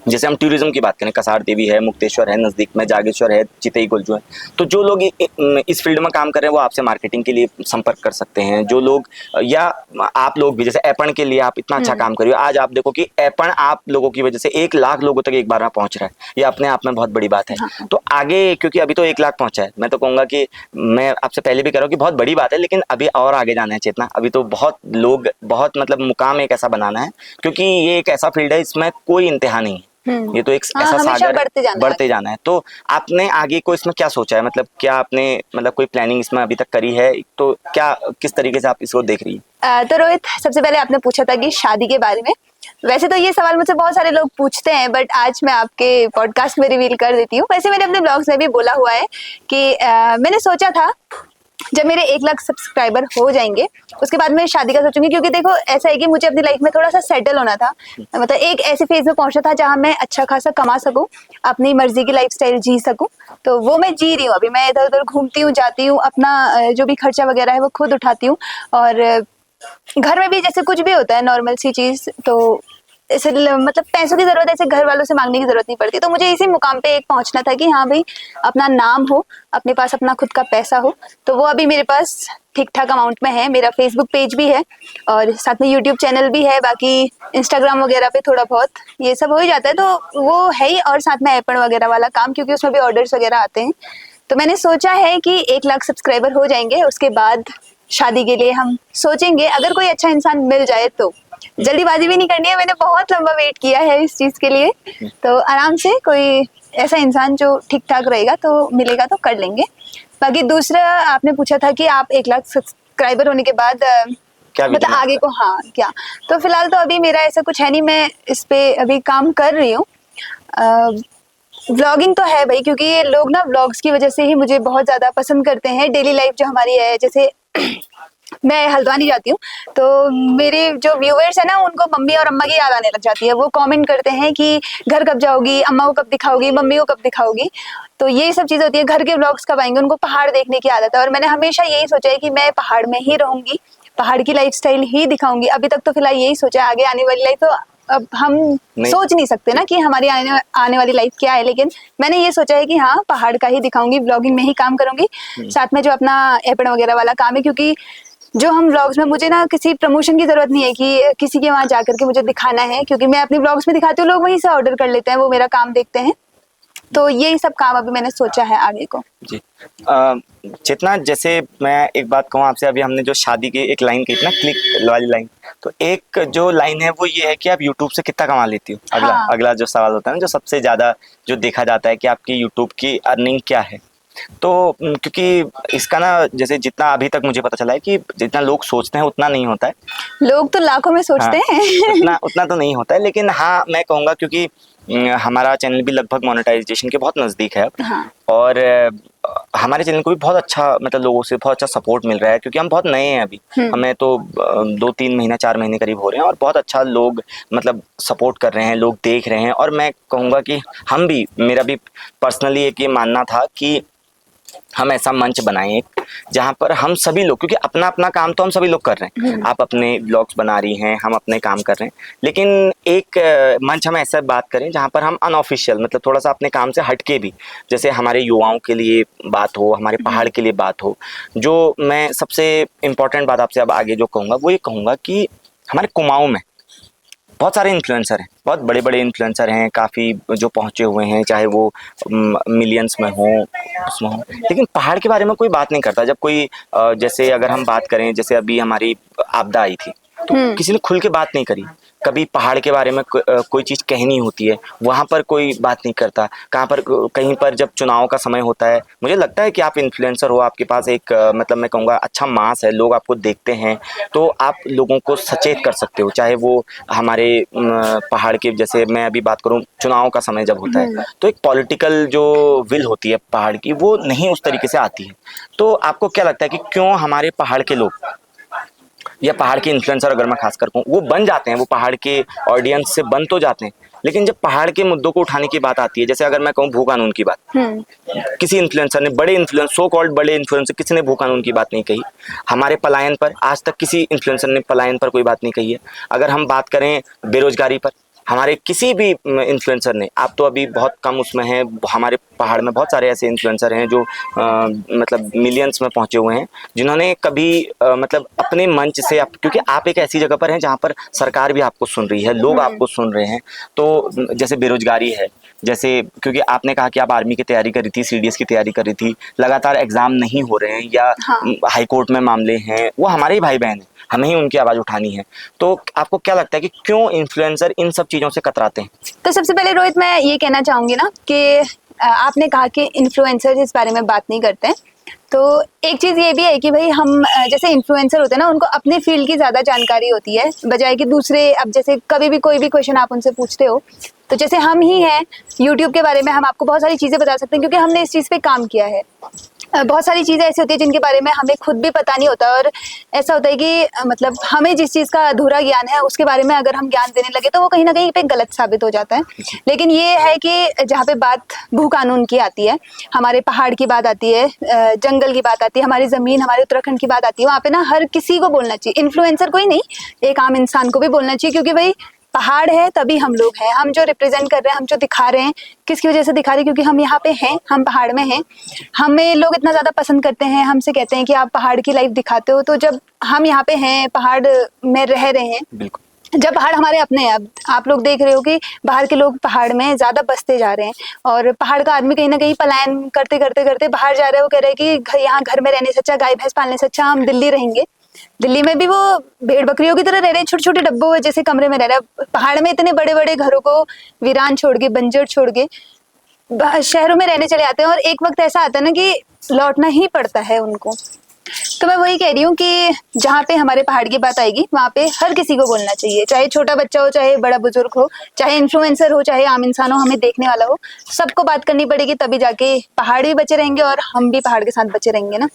जैसे हम टूरिज्म की बात करें, कसार देवी है, मुक्तेश्वर है नज़दीक में, जागेश्वर है, चितई गुलजू है, तो जो लोग इस फील्ड में काम कर रहे हैं वो आपसे मार्केटिंग के लिए संपर्क कर सकते हैं। जो लोग, या आप लोग भी, जैसे ऐपण के लिए आप इतना अच्छा काम कर रहे हो, आज आप देखो कि ऐपण आप लोगों की वजह से 1 लाख लोगों तक एक बार में पहुंच रहा है, ये अपने आप में बहुत बड़ी बात है। हाँ। तो आगे, क्योंकि अभी तो 1 लाख पहुंचा है, मैं तो कहूँगा कि मैं आपसे पहले भी कह रहा हूँ कि बहुत बड़ी बात है, लेकिन अभी और आगे जाना है चेतना। अभी तो बहुत लोग, बहुत मतलब मुकाम एक ऐसा बनाना है, क्योंकि ये एक ऐसा फील्ड है इसमें कोई इंतहा नहीं है, ये तो एक हाँ, ऐसा हमेशा सागर बढ़ते जाना है। तो आपने आगे को इसमें क्या सोचा है, मतलब क्या आपने मतलब कोई प्लानिंग इसमें अभी तक करी है, तो क्या किस तरीके से आप इसको देख रही हैं? तो रोहित, सबसे पहले आपने पूछा था कि शादी के बारे में। वैसे तो ये सवाल मुझसे बहुत सारे लोग पूछते हैं, बट आज मैं आपके पॉडकास्ट में रिवील कर देती हूँ। वैसे मैंने अपने ब्लॉग्स में भी बोला हुआ है कि मैंने सोचा था जब मेरे 1 लाख सब्सक्राइबर हो जाएंगे उसके बाद मैं शादी का सोचूंगी, क्योंकि देखो ऐसा है कि मुझे अपनी लाइफ में थोड़ा सा सेटल होना था। मतलब एक ऐसे फेज में पहुंचना था जहां मैं अच्छा खासा कमा सकूं, अपनी मर्जी की लाइफस्टाइल जी सकूं। तो वो मैं जी रही हूँ अभी। मैं इधर उधर घूमती हूँ, जाती हूँ, अपना जो भी खर्चा वगैरह है वो खुद उठाती हूँ। और घर में भी जैसे कुछ भी होता है नॉर्मल सी चीज, तो ऐसे मतलब पैसों की जरूरत ऐसे घर वालों से मांगने की जरूरत नहीं पड़ती। तो मुझे इसी मुकाम पे एक पहुंचना था कि हाँ भाई, अपना नाम हो, अपने पास अपना खुद का पैसा हो। तो वो अभी मेरे पास ठीक ठाक अमाउंट में है। मेरा फेसबुक पेज भी है और साथ में यूट्यूब चैनल भी है, बाकी इंस्टाग्राम वगैरह पे थोड़ा बहुत ये सब हो ही जाता है, तो वो है ही। और साथ में ऐपण वगैरह वाला काम, क्योंकि उसमें भी ऑर्डर्स वगैरह आते हैं। तो मैंने सोचा है कि 1 लाख सब्सक्राइबर हो जाएंगे उसके बाद शादी के लिए हम सोचेंगे। अगर कोई अच्छा इंसान मिल जाए तो, जल्दीबाजी भी नहीं करनी है, मैंने बहुत लंबा वेट किया है इस चीज के लिए। तो आराम से कोई ऐसा इंसान जो ठीक ठाक रहेगा तो मिलेगा तो कर लेंगे। बाकी दूसरा आपने पूछा था कि आप 1 लाख सब्सक्राइबर होने के बाद क्या मतलब आगे को, हाँ क्या। तो फिलहाल तो अभी मेरा ऐसा कुछ है नहीं, मैं इस पे अभी काम कर रही हूँ। व्लॉगिंग तो है भाई, क्योंकि ये लोग ना व्लॉग्स की वजह से ही मुझे बहुत ज्यादा पसंद करते हैं। डेली लाइफ जो हमारी है, जैसे मैं हल्द्वानी जाती हूँ तो मेरे जो व्यूअर्स है ना, उनको मम्मी और अम्मा की याद आने लग जाती है। वो कमेंट करते हैं कि घर कब जाओगी, अम्मा को कब दिखाओगी, मम्मी को कब दिखाओगी। तो यही सब चीज होती है। घर के व्लॉग्स कब आएंगे, उनको पहाड़ देखने की आदत है। और मैंने हमेशा यही सोचा है कि मैं पहाड़ में ही रहूंगी, पहाड़ की लाइफस्टाइल ही दिखाऊंगी। अभी तक तो फिलहाल यही सोचा है। आगे आने वाली लाइफ तो अब हम सोच नहीं सकते ना कि हमारी आने वाली लाइफ क्या है, लेकिन मैंने ये सोचा है कि हाँ, पहाड़ का ही दिखाऊंगी, ब्लॉगिंग में ही काम करूंगी। साथ में जो अपना ऐपण वगैरह वाला काम है, क्योंकि जो हम व्लॉग्स में, मुझे ना किसी प्रमोशन की जरूरत नहीं है कि किसी के वहां जाकर के मुझे दिखाना है, क्योंकि मैं अपनी व्लॉग्स में दिखाती हूँ, लोग वहीं से ऑर्डर कर लेते हैं, वो मेरा काम देखते हैं। तो यही सब काम अभी मैंने सोचा है आगे को। जी। चेतना, जैसे मैं एक बात कहूँ आपसे, अभी हमने जो शादी की एक लाइन कही थी ना, क्लिक वाली लाइन, तो एक जो लाइन है वो ये है कि आप यूट्यूब से कितना कमा लेती हो। हाँ। अगला जो सवाल होता है ना, जो सबसे ज्यादा जो देखा जाता है कि आपकी यूट्यूब की अर्निंग क्या है। तो क्योंकि इसका ना, जैसे जितना अभी तक मुझे पता चला है कि जितना लोग सोचते हैं उतना नहीं होता है। लोग तो लाखों में सोचते हाँ, हैं। उतना तो नहीं होता है, लेकिन हाँ मैं कहूँगा, क्योंकि हमारा चैनल भी लगभग मोनेटाइजेशन के बहुत नज़दीक है अब। हाँ। और हमारे चैनल को भी बहुत अच्छा, मतलब लोगों से बहुत अच्छा सपोर्ट मिल रहा है, क्योंकि हम बहुत नए हैं अभी। हमें तो 2-3 महीना 4 महीने करीब हो रहे हैं, और बहुत अच्छा लोग मतलब सपोर्ट कर रहे हैं, लोग देख रहे हैं। और मैं कहूँगा कि हम भी, मेरा भी पर्सनली एक ये मानना था कि हम ऐसा मंच बनाएं एक, जहाँ पर हम सभी लोग, क्योंकि अपना अपना काम तो हम सभी लोग कर रहे हैं, आप अपने ब्लॉग्स बना रही हैं, हम अपने काम कर रहे हैं, लेकिन एक मंच हम ऐसा बात करें जहाँ पर हम अनऑफिशियल, मतलब थोड़ा सा अपने काम से हटके भी, जैसे हमारे युवाओं के लिए बात हो, हमारे पहाड़ के लिए बात हो। जो मैं सबसे इम्पोर्टेंट बात आपसे अब आगे जो कहूँगा वो ये कहूँगा कि हमारे कुमाऊँ में बहुत सारे इन्फ्लुएंसर हैं, बहुत बड़े बड़े इन्फ्लुएंसर हैं, काफ़ी जो पहुँचे हुए हैं, चाहे वो मिलियंस में हो, उसमें हो, लेकिन पहाड़ के बारे में कोई बात नहीं करता। जब कोई जैसे अगर हम बात करें, जैसे अभी हमारी आपदा आई थी, तो किसी ने खुल के बात नहीं करी। कभी पहाड़ के बारे में कोई चीज़ कहनी होती है, वहाँ पर कोई बात नहीं करता। कहाँ पर कहीं पर जब चुनाव का समय होता है, मुझे लगता है कि आप इन्फ्लुएंसर हो, आपके पास एक मतलब मैं कहूँगा अच्छा मास है, लोग आपको देखते हैं, तो आप लोगों को सचेत कर सकते हो। चाहे वो हमारे पहाड़ के, जैसे मैं अभी बात करूँ, चुनाव का समय जब होता है, तो एक पॉलिटिकल जो विल होती है पहाड़ की, वो नहीं उस तरीके से आती है। तो आपको क्या लगता है कि क्यों हमारे पहाड़ के लोग या पहाड़ के इन्फ्लुएंसर, अगर मैं खास कर कहूँ, वो बन जाते हैं, वो पहाड़ के ऑडियंस से बन तो जाते हैं, लेकिन जब पहाड़ के मुद्दों को उठाने की बात आती है, जैसे अगर मैं कहूँ भू कानून की बात, किसी इन्फ्लुएंसर ने, बड़े इन्फ्लुएंसर, सो कॉल्ड बड़े इन्फ्लुएंसर, किसी ने भू कानून की बात नहीं कही। हमारे पलायन पर आज तक किसी इन्फ्लुएंसर ने पलायन पर कोई बात नहीं कही है। अगर हम बात करें बेरोजगारी पर, हमारे किसी भी इन्फ्लुएंसर ने, आप तो अभी बहुत कम उसमें हैं, हमारे पहाड़ में बहुत सारे ऐसे इन्फ्लुएंसर हैं जो मतलब मिलियंस में पहुंचे हुए हैं, जिन्होंने कभी मतलब अपने मंच से क्योंकि आप एक ऐसी जगह पर हैं जहां पर सरकार भी आपको सुन रही है, लोग आपको सुन रहे हैं। तो जैसे बेरोजगारी है, जैसे क्योंकि आपने कहा कि आप आर्मी की तैयारी कर रही थी, सीडीएस की तैयारी कर रही थी, लगातार एग्जाम नहीं हो रहे हैं, या हाई कोर्ट में मामले हैं, वो हमारे ही भाई बहन हैं, हमें ही उनकी आवाज उठानी है। तो आपको क्या लगता है कि क्यों इन्फ्लुएंसर इन सब चीजों से कतराते हैं? तो सबसे पहले रोहित, मैं ये कहना चाहूंगी ना कि आपने कहा कि इन्फ्लुएंसर इस बारे में बात नहीं करते हैं, तो एक चीज ये भी है कि भाई हम जैसे इन्फ्लुएंसर होते हैं ना, उनको अपने फील्ड की ज्यादा जानकारी होती है, बजाय कि दूसरे, अब जैसे कभी भी कोई भी क्वेश्चन आप उनसे पूछते हो, तो जैसे हम ही हैं यूट्यूब के बारे में, हम आपको बहुत सारी चीजें बता सकते हैं क्योंकि हमने इस चीज पे काम किया है। बहुत सारी चीजें ऐसी होती है जिनके बारे में हमें खुद भी पता नहीं होता, और ऐसा होता है कि मतलब हमें जिस चीज का अधूरा ज्ञान है उसके बारे में अगर हम ज्ञान देने लगे तो वो कहीं ना कहीं पे गलत साबित हो जाता है। लेकिन ये है कि जहाँ पे बात भू कानून की आती है, हमारे पहाड़ की बात आती है, जंगल की बात आती है, हमारी जमीन, हमारे उत्तराखंड की बात आती है, वहाँ पे ना हर किसी को बोलना चाहिए, इन्फ्लुएंसर को ही नहीं, एक आम इंसान को भी बोलना चाहिए, क्योंकि भाई पहाड़ है तभी हम लोग हैं, हम जो रिप्रेजेंट कर रहे हैं, हम जो दिखा रहे हैं, किसकी वजह से दिखा रहे हैं, क्योंकि हम यहाँ पे हैं, हम पहाड़ में हैं, हमें लोग इतना ज्यादा पसंद करते हैं, हमसे कहते हैं कि आप पहाड़ की लाइफ दिखाते हो। तो जब हम यहाँ पे हैं, पहाड़ में रह रहे हैं, बिल्कुल, जब पहाड़ हमारे अपने हैं, अब आप लोग देख रहे हो कि बाहर के लोग पहाड़ में ज्यादा बसते जा रहे हैं, और पहाड़ का आदमी कहीं ना कहीं पलायन करते करते करते बाहर जा रहे हैं। वो कह रहे हैं कि यहाँ घर में रहने से अच्छा, गाय भैंस पालने से अच्छा हम दिल्ली रहेंगे। दिल्ली में भी वो भेड़ बकरियों की तरह रह रहे हैं, छोटे छोटे डब्बों जैसे कमरे में रह रहे हैं। पहाड़ में इतने बड़े बड़े घरों को वीरान छोड़ के, बंजर छोड़ के शहरों में रहने चले आते हैं, और एक वक्त ऐसा आता है ना कि लौटना ही पड़ता है उनको। तो मैं वही कह रही हूँ कि जहाँ पे हमारे पहाड़ की बात आएगी, वहाँ पे हर किसी को बोलना चाहिए, चाहे छोटा बच्चा हो, चाहे बड़ा बुजुर्ग हो, चाहे इन्फ्लुएंसर हो, चाहे आम इंसान हो, हमें देखने वाला हो, सबको बात करनी पड़ेगी, तभी जाके पहाड़ भी बचे रहेंगे और हम भी पहाड़ के साथ बचे रहेंगे ना।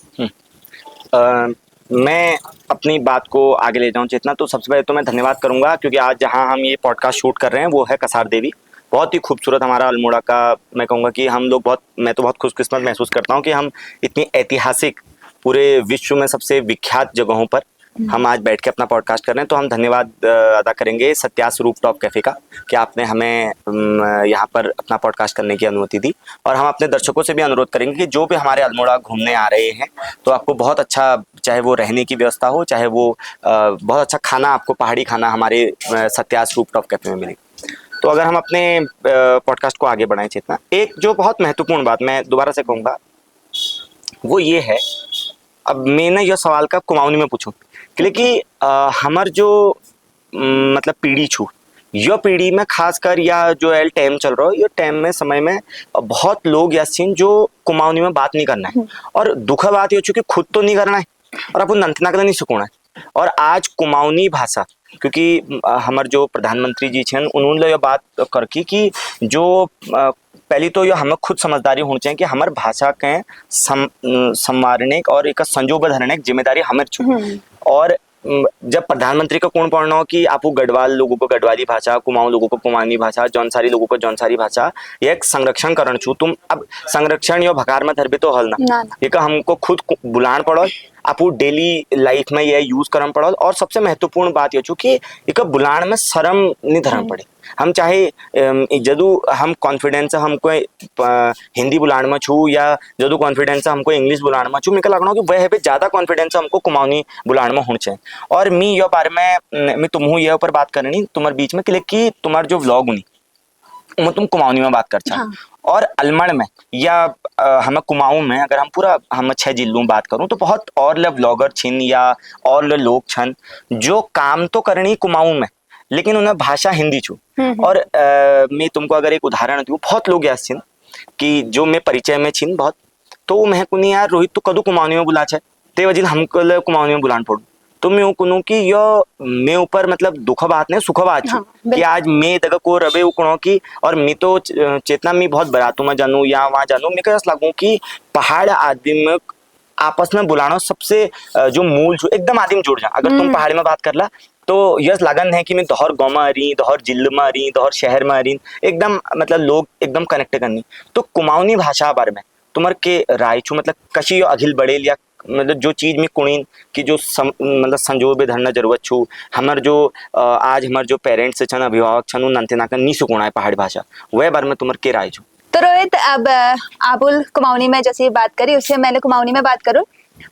मैं अपनी बात को आगे ले जाऊं चेतना, तो सबसे पहले तो मैं धन्यवाद करूंगा, क्योंकि आज जहां हम ये पॉडकास्ट शूट कर रहे हैं वो है कसार देवी, बहुत ही खूबसूरत हमारा अल्मोड़ा का। मैं कहूँगा कि हम लोग मैं तो बहुत खुशकिस्मत महसूस करता हूँ कि हम इतनी ऐतिहासिक, पूरे विश्व में सबसे विख्यात जगहों पर हम आज बैठ के अपना पॉडकास्ट कर रहे हैं। तो हम धन्यवाद अदा करेंगे सत्यास रूफटॉप कैफे का, कि आपने हमें यहाँ पर अपना पॉडकास्ट करने की अनुमति दी। और हम अपने दर्शकों से भी अनुरोध करेंगे कि जो भी हमारे अल्मोड़ा घूमने आ रहे हैं, तो आपको बहुत अच्छा, चाहे वो रहने की व्यवस्था हो, चाहे वो बहुत अच्छा खाना, आपको पहाड़ी खाना हमारे सत्यास रूफटॉप कैफे में मिलेगा। तो अगर हम अपने पॉडकास्ट को आगे बढ़ाएं चेतना, एक जो बहुत महत्वपूर्ण बात मैं दोबारा से कहूँगा वो ये है, अब मैंने यह सवाल का कुमाऊनी में पूछूं कि हमार जो मतलब पीढ़ी छू, यह पीढ़ी में खासकर, या जो एल टाइम चल रहा हो, ये टाइम में समय में बहुत लोग या सीन जो कुमाऊनी में बात नहीं करना है, और दुख बात ये चूंकि खुद तो नहीं करना है और अपन नंतना नहीं सिखाना है। और आज कुमाऊनी भाषा, क्योंकि हमारे जो प्रधानमंत्री जी छन, उन्होंने यह बात करकी कि जो पहली तो यह हमें खुद समझदारी होनी चाहिए कि हमारे भाषा के संवारने और एक संजोग धरने की जिम्मेदारी हमें छू। और जब प्रधानमंत्री का कोण पढ़ना हो कि आप गढ़वाल लोगों को गढ़वाली भाषा, कुमाऊं लोगों को कुमाऊनी भाषा, जौनसारी लोगों को जौनसारी भाषा, ये एक संरक्षण करण छू। तुम अब संरक्षण यो भकार में धरबे तो हल ना, ये हमको खुद बुलान पड़ो आपको डेली लाइफ में यह यूज करना पड़ा। और सबसे महत्वपूर्ण बात ये छू कि एक बुलाण में शर्म नहीं धरना पड़े। हम चाहे जदू हम कॉन्फिडेंस हमको हिंदी बुलाण में छू या जदू कॉन्फिडेंस हमको इंग्लिश बुलाण में छू, मुझे लगना कि वह ज्यादा कॉन्फिडेंस हमको कुमाऊनी बुलाण में होना चाहिए। और मी ये बारे में मैं तुम्हू ये ऊपर बात करनी तुम्हारे बीच में कि तुम्हारे जो व्लॉग हुई वो तुम कुमाऊनी में बात कर हाँ। और अल्मड़ में या हम कुमाऊं में अगर हम पूरा हम 6 जिलों बात करूं तो बहुत और ल व्लॉगर छिन या और ल लोग छन जो काम तो करनी कुमाऊं में लेकिन उन्हें भाषा हिंदी छू। और मैं तुमको अगर एक उदाहरण दूं, बहुत लोग ऐसे छिन कि जो मैं परिचय में छिन बहुत, तो मैं कुनी यार रोहित तो कदू कुमाऊनी में बुला छे ते वजह हमको कुमाऊनी में बुलान पड़ू। तो मैं वो कुनू कि यो मैं ऊपर मतलब दुख बात नहीं सुख बात छू कि आज मैं तक को रबे उकणो की। और मैं तो चेतना मैं बहुत बरातों में जानू या वहां जानू, मैं कैसा लागू कि पहाड़ आदमी आपस में बुलाना सबसे जो मूल छू एकदम आदमी जुड़ जा। अगर तुम पहाड़ में बात करला तो यस लागन है कि मैं दोहर गाँव में आ रही, दोहर जिले में आ रही, दोहर शहर में आ रही, एकदम मतलब लोग एकदम कनेक्ट करनी। तो कुमाऊनी भाषा बारे में तुम्हारे के राय छू मतलब कशी अघिल बढ़ेल या मतलब जो चीज में कुणीन की जो मतलब संजोग में धरना जरूरत छू। हमार जो आज हमारे जो पेरेंट्स छन अभिभावक छन नंते नाकन नहीं सुकुणा है पहाड़ी भाषा, वह बारे में तुम्हारे के राय छू। तो रोहित अब आबुल कुमाऊनी में जैसे बात करी उससे मैंने कुमाऊनी में बात करूँ।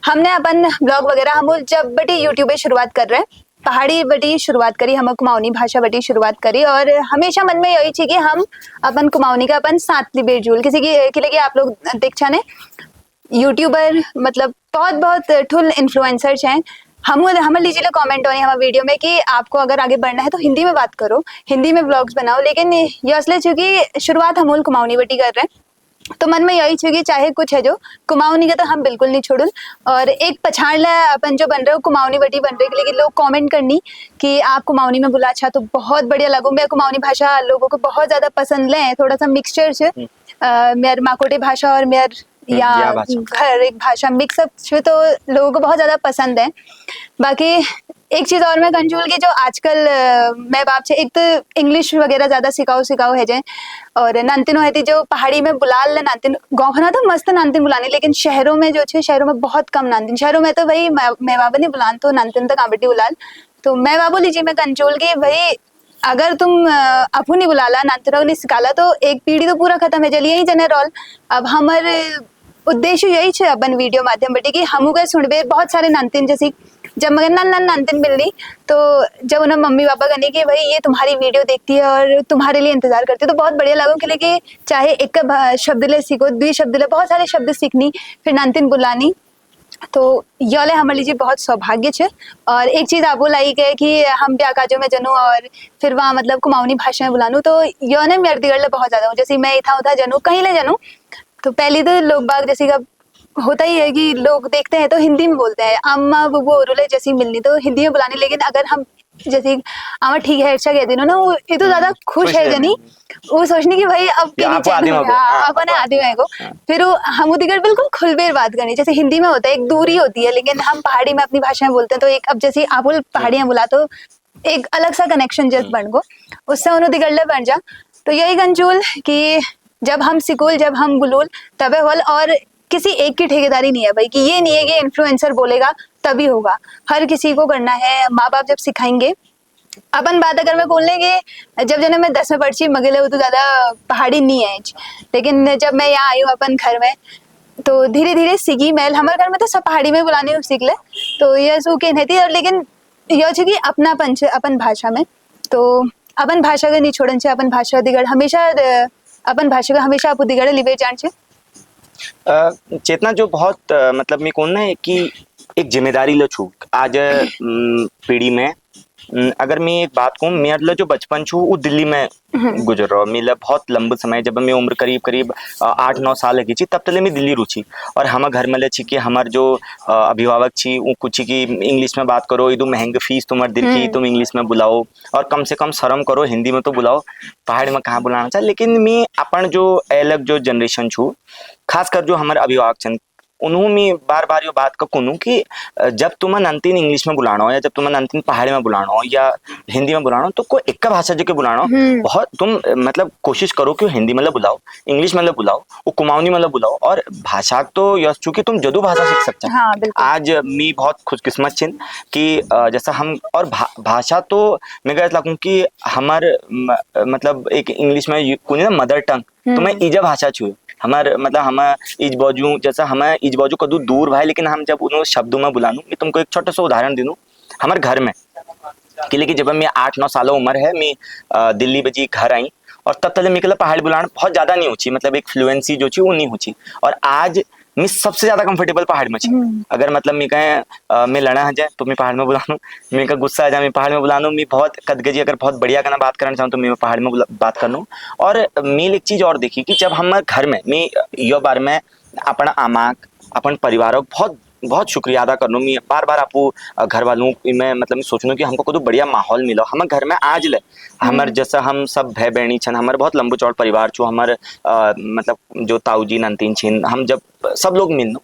हमने अपन ब्लॉग वगैरह हम जब बटी यूट्यूब पे शुरुआत कर रहे हैं पहाड़ी बटी शुरुआत करी, हम कुमाऊनी भाषा बटी शुरुआत करी और हमेशा मन में यही थी कि हम अपन कुमाऊनी का अपन साथ बेजुल किसी की लगे आप लोग दीक्षा ने यूट्यूबर मतलब बहुत बहुत ठुल इन्फ्लुएंसर्स हैं। हम लीजिए कमेंट हो हमारे वीडियो में कि आपको अगर आगे बढ़ना है तो हिंदी में बात करो, हिंदी में ब्लॉग्स बनाओ। लेकिन ये असले चूंकि शुरुआत हम कुमाऊनी बटी कर रहे हैं तो मन में यही चूंकि चाहे कुछ है जो कुमाऊनी का तो हम बिल्कुल नहीं छोड़ून। और एक पछाड़ ला अपन जो बन रहे हो कुमाऊनी बटी बन रहे हो, लेकिन लोग कमेंट करनी कि आप कुमाऊनी में बुला अच्छा तो बहुत बढ़िया लगो। मैं कुमाऊनी भाषा लोगों को बहुत ज्यादा पसंद ले, थोड़ा सा मिक्सचर से मेर माकोटे भाषा और मेर या घर एक भाषा मिक्सअप छे तो लोगों को बहुत ज्यादा पसंद है। बाकी एक चीज और मैं कंजूल की जो आजकल मैं बाप से एक तो इंग्लिश वगैरह ज्यादा सिखाओ है जाए और नानतिन होती जो पहाड़ी में बुलाल नानतिन गाँव ना तो मस्त नानतिन बुलानी, लेकिन शहरों में जो छे शहरों में बहुत कम नानतिन। शहरों में तो भाई मैं बाबा नहीं बुलान तो नानतिन तक आबटी बुलाल। तो मैं बाबू लीजिए मैं कंजूल की भाई अगर तुम अपू नहीं बुलाला नानतिन नहीं सिखाला तो एक पीढ़ी तो पूरा खत्म है चलिए यही जने रोल। अब हमारे उद्देश्य यही है अपन वीडियो माध्यम बटे कि हमू गए सुनबे बहुत सारे नानतिन जैसे जब मगर नानतिन मिलनी तो जब उन्हें मम्मी पापा कहने कि भाई ये तुम्हारी वीडियो देखती है और तुम्हारे लिए इंतजार करती है तो बहुत बढ़िया लगो कि लेके चाहे एक शब्द ले सीखो द्वि शब्द ले बहुत सारे शब्द सीखनी फिर नानतिन बुलानी। तो योले हमारे लीजिए बहुत सौभाग्य है। और एक चीज आपको लाई है कि हम ब्याह काजों में जनू और फिर वहाँ मतलब कुमाऊनी भाषा में बुलानू तो यो ने मेरे दिगड़ बहुत ज्यादा हूँ। जैसे मैं इतना उठा जनू कहीं ले जनू तो पहले तो लोग बाग जैसे का होता ही है कि लोग देखते हैं तो हिंदी में बोलते हैं अम्मा बुबू और जैसी मिलनी तो हिंदी में बुलाने, लेकिन अगर हम जैसे आमा ठीक है अच्छा कहती ना वो ये तो ज्यादा खुश है जनी वो सोचने की भाई अब अपने आदमी को फिर हम दिगर बिल्कुल खुलबेर बात करनी। जैसे हिंदी में होता है एक दूरी होती है लेकिन हम पहाड़ी में अपनी भाषा में बोलते हैं तो एक अब जैसे आप पहाड़ियां बुला तो एक अलग सा कनेक्शन जस्ट बन गो उससे उन्होंने दिगड़ले बन जा। तो यही कंजूल कि जब हम सिकुल जब हम बुलूल तबे होल और किसी एक की ठेकेदारी नहीं है भाई कि ये नहीं है कि इन्फ्लुएंसर बोलेगा तभी होगा, हर किसी को करना है। माँ बाप जब सिखाएंगे अपन बात अगर मैं बोल लेंगे जब जने मैं 10 में पढ़ी मगेले वो तो ज्यादा पहाड़ी नहीं है लेकिन जब मैं यहाँ आई हूँ अपन घर में तो धीरे धीरे सीखी मैल हमारे घर में तो सब पहाड़ी में बुलाने सीख ले तो ये सू के नहीं थी। और लेकिन यह कि अपना पंच अपन भाषा में तो अपन भाषा का नहीं छोड़न से अपन भाषा दिगड़ हमेशा अपन भाषा का हमेशा आप दिगड़ लिवे जान से चेतना जो बहुत मतलब मैं कौन ना कि एक जिम्मेदारी लो छू आज पीढ़ी में। अगर मैं एक बात कहूँ मेरे जो बचपन छू वो दिल्ली में गुजर रहा मेरा बहुत लंबा समय जब मैं उम्र करीब करीब 8-9 साल की थी तब तक मैं दिल्ली रुचि। और हम घर में ले कि हमारे जो अभिभावक छी वो कुछ की इंग्लिश में बात करो इधर महंगी फीस तुम्हारे दिल की तुम इंग्लिश में बुलाओ और कम से कम शर्म करो हिंदी में तो बुलाओ पहाड़ में कहाँ बुलाना चाहिए। लेकिन मैं अपन जो अलग जो जनरेशन छू खासकर जो हमारे अभिभावक छन उन्हों मी बार बार यो बात का कुनू कि जब तुम नंतीन इंग्लिश में बुलाना हो या जब तुम नंतीन पहाड़ी में बुलाना हो या हिंदी में बुलाना हो तो कोई एक भाषा जो के बुलाना हो बहुत तुम मतलब कोशिश करो कि हिंदी मतलब बुलाओ, इंग्लिश मतलब बुलाओ, वो कुमाऊनी मतलब बुलाओ। और भाषा तो यह चूंकि तुम जदू भाषा सीख सकते हो। हाँ, बिल्कुल। आज मी बहुत खुशकिस्मत छिन कि जैसा हम और भाषा तो मैं कहता लगूं कि हमार मतलब एक इंग्लिश में कोई ना मदर टंग तो मैं ईजा भाषा छू हमार मतलब हम इज बाजू जैसा हमें इज बाजू कदू दूर भाई लेकिन हम जब उन शब्दों में बुलानू मैं तुमको एक छोटा सा उदाहरण दे दूं। हमारे घर में कि लेकिन जब मैं 8-9 सालों उम्र है मैं दिल्ली बजी घर आई और तब तक निकला पहाड़ी बुलाना बहुत ज्यादा नहीं होची मतलब एक फ्लुएंसी जो थी वो नहीं होची। और आज मैं सबसे ज्यादा कंफर्टेबल पहाड़ में छी। अगर मतलब मैं कहें मैं लड़ा आ जाए तो मैं पहाड़ में बुलाऊं, मैं का गुस्सा आ जाए मैं पहाड़ में बुलाऊं, मैं बहुत कदगजी अगर बहुत बढ़िया करना बात करना चाहूँ तो मैं पहाड़ में बात कर लूँ। और मैं एक चीज और देखी कि जब हम घर में मैं यो बार में अपना आमाक अपन परिवारों बहुत बहुत शुक्रिया अदा करनू। मैं बार बार आपको घर वालों मैं मतलब सोचनू कि हमको कुछ बढ़िया माहौल मिलो हम घर में आज ले हमारे जैसा हम सब भाई बहनी छन हमारे बहुत लंबू चौड़ परिवार छो हमारे मतलब जो ताऊजी नंतीन छिन हम जब सब लोग मिलनो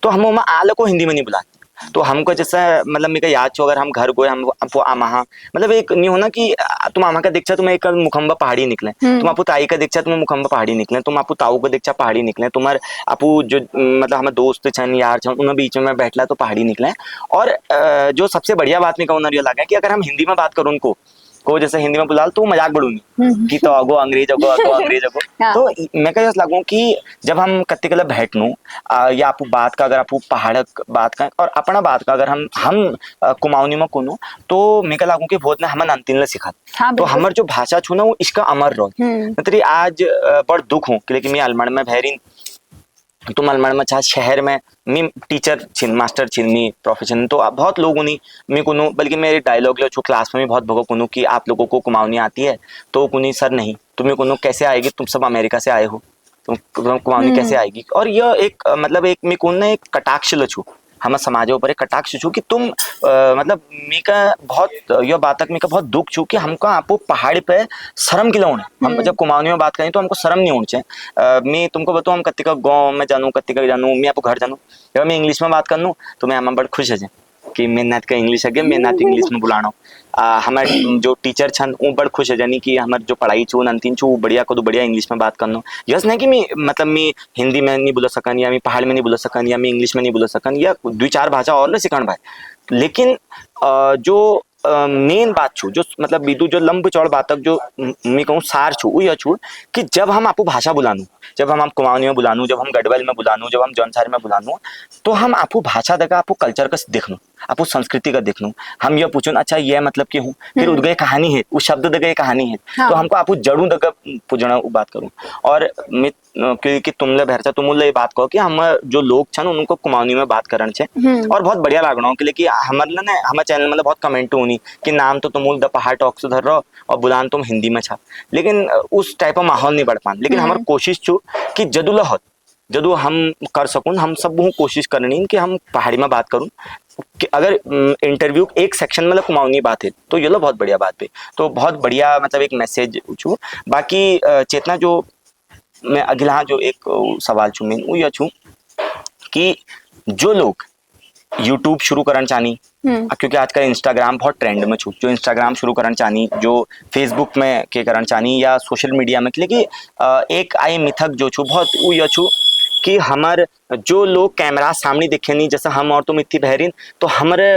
तो हम आल को हिंदी में नहीं बुलाते। तो हमको जैसा मतलब मेरे याद छो अगर हम घर गए हम आपको आमा मतलब एक नहीं होना कि तुम आमा का दीक्षा तुम एक मुखम्बा पहाड़ी निकले, तुम आपको ताई का दीक्षा तुम मुखम्बा पहाड़ी निकले, तुम आपको ताऊ का दीक्षा पहाड़ी निकले, तुम्हारे आपू जो मतलब हमारे दोस्त छन यार छन उन बीच में बैठला तो पहाड़ी निकले। और जो सबसे बढ़िया बात में कहूँ ये लगा कि अगर हम हिंदी में बात करूँ उनको को जैसे हिंदी में बुला तो मजाक बढ़ूंगी कि तो अगो अंग्रेज अगो अंग्रेज अगो। तो मैं क्या लगूं कि जब हम कत्ते कला बैठनू या आपू बात का अगर आपू पहाड़ बात का और अपना बात का अगर हम कुमाऊनी में कोनो तो मैं क्या लगूं कि बहुत ने हम अंतिम सिखा। हाँ, तो हमार जो भाषा छू ना वो इसका अमर रहो। मतलब आज बड़ दुख हूँ कि लेकिन मैं अलमड़ में भैरिन तुम अलमड़ में चाहे शहर में मी टीचर छिन मास्टर छिन मी प्रोफेशन तो बहुत लोगों ने मैं कुनू बल्कि मेरे डायलॉग लो छो क्लास में भी बहुत भगो कुनू कि आप लोगों को कुमाऊनी आती है तो कुनी सर नहीं तुम्हें कुनू कैसे आएगी तुम सब अमेरिका से आए हो तुम कुमाऊनी कैसे आएगी। और यह एक मतलब एक मैं कुन एक कटाक्ष लो छू हम समाजों पर एक कटाक्ष छू कि तुम मतलब मी का बहुत यह बात मी का बहुत दुख छू कि हमको आपको पहाड़ पे शर्म किला होने हम जब कुमाऊनी में बात करें तो हमको शर्म नहीं होनी चाहिए। मैं तुमको बताऊँ हम कत्ती का गाँव में जानू कत्ती का जानू मैं आपको घर जानू जब मैं इंग्लिश में बात कर लूँ तो मैं हम बड़ खुश है कि मैं नाथ का इंग्लिश है मैं नाथ इंग्लिश में बुलाना हमारे जो टीचर छन वो बड़ खुश है जानी कि हमारे जो पढ़ाई छू अंतिम छू बढ़िया को बढ़िया इंग्लिश में बात करना यस नहीं कि मैं मतलब मैं हिंदी में नहीं बोल सकन या मैं पहाड़ में नहीं बोल सकन या मैं इंग्लिश में नहीं बोल सकन या 2-4 भाषा और सिखान भाई। लेकिन जो मेन बात छू जो मतलब बिदु जो लंब चौड़ बातक जो मैं कहूँ सार छू वो यह छू कि जब हम आपको भाषा बुलानू जब हम कुमाऊनी में बुलानू जब हम गढ़वाल में बुलानू जब हम जौनसारी में बुलानू तो हम आपको भाषा देगा आपको कल्चर का देखनू आपको संस्कृति का देखनू हम यह पूछूं अच्छा ये मतलब कि हूँ फिर उदगय कहानी है उस शब्द दगे कहानी है। हाँ। तो हमको आपको जड़ू दगा पूछना बात करूँ और मैं क्योंकि तुमले भरचा तुमले ये बात कहो कि हम जो लोग छन उनको कुमाऊनी में बात करन छे और बहुत बढ़िया लागना कि लेकिन हमारे ना हमारे चैनल में बहुत कमेंट होनी कि नाम तो तुम द पहाड़ टॉक्स धर रहो और बुलान तुम हिंदी में छा लेकिन उस टाइप का माहौल नहीं बढ़ पान। लेकिन हमारी कोशिश छू कि जदुला हो जदू हम कर सकूं हम सब कोशिश करनी कि हम पहाड़ी में बात करूं कि अगर इंटरव्यू एक सेक्शन में कुमाऊनी बात है तो ये लो बहुत बढ़िया बात है तो बहुत बढ़िया मतलब एक मैसेज छू। बाकी चेतना जो मैं अगला जो एक सवाल छू मैं वो यह छू कि जो लोग यूट्यूब शुरू करना चाहनी क्योंकि आजकल इंस्टाग्राम बहुत ट्रेंड में छू जो इंस्टाग्राम शुरू करना चाहनी जो फेसबुक में के करना चाहनी या सोशल मीडिया में लेकिन एक आई मिथक जो छू बहुत वो यह छू कि हमारे जो लोग कैमरा सामने देखे नहीं जैसा हम और तुम इतनी बहरीन तो हमारे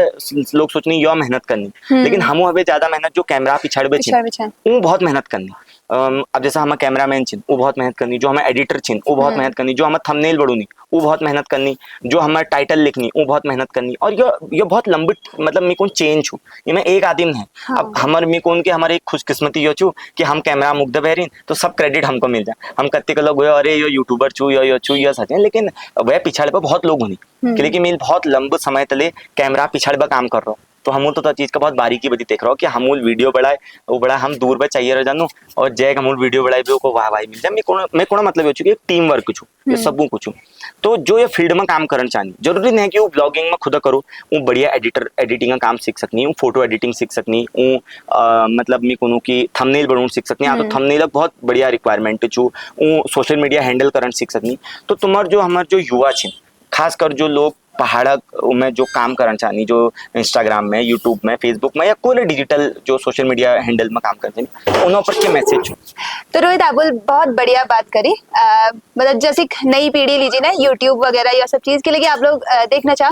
लोग सोचनी यो मेहनत करनी लेकिन हम अभी ज्यादा मेहनत जो कैमरा पिछाड़ वो बहुत मेहनत करनी। अब जैसा हमें कैमरामैन छिन वो बहुत मेहनत करनी जो हमें एडिटर छिन वो बहुत मेहनत करनी जो हमें थंबनेल बढ़ूनी वो बहुत मेहनत करनी जो हमारे टाइटल लिखनी वो बहुत मेहनत करनी। और ये बहुत लंबी मतलब मैं कौन चेंज हूँ ये मैं एक आदमी है। हाँ। अब हमारे मैं कौन के हमारे एक खुशकिस्मती यो छू कि हम कैमरा मुग्ध बहरीन तो सब क्रेडिट हमको मिल जाए हम कत्ते लोग अरे यो यूट्यूबर छू यो छू यो सच लेकिन वह पिछाड़े पर बहुत लोग होनी लेकिन मैं बहुत लंबे समय तले कैमरा पिछाड़े पर काम कर रहा हूँ तो हम तो चीज का बहुत बारीकी बदी देख रहा हूँ कि हमूल वीडियो बढ़ाए वो बड़ा हम दूर पे चाहिए रह जानू और जय हमूल वीडियो बढ़ाए भी वाह वाह मिल जाए मैं कोना मतलब हो चुकी है टीम वर्क छू ये सबू कुछ तो जो ये फील्ड में काम करना चाहिए जरूरी नहीं कि वो ब्लॉगिंग में खुद करो वो बढ़िया एडिटिंग का काम सीख सकनी वो फोटो एडिटिंग सीख सकनी वो मतलब मैं कहूँ कि थंबनेल बनाना सीख सकनी तो थंबनेल बहुत बढ़िया रिक्वायरमेंट छू वो सोशल मीडिया हैंडल करना सीख सकनी। तो तुम्हार जो हमारे जो युवा छे खासकर जो लोग पहाड़ में जो काम करना चाहनी, जो इंस्टाग्राम में, यूट्यूब में, फेसबुक में या कोई डिजिटल जो सोशल मीडिया हैंडल में काम करते हैं, उन पर के मैसेज हो? तो रोहित आप बहुत बढ़िया बात करी। मतलब जैसे नई पीढ़ी लीजिए ना, यूट्यूब वगैरह या सब चीज के लिए आप लोग देखना चाह,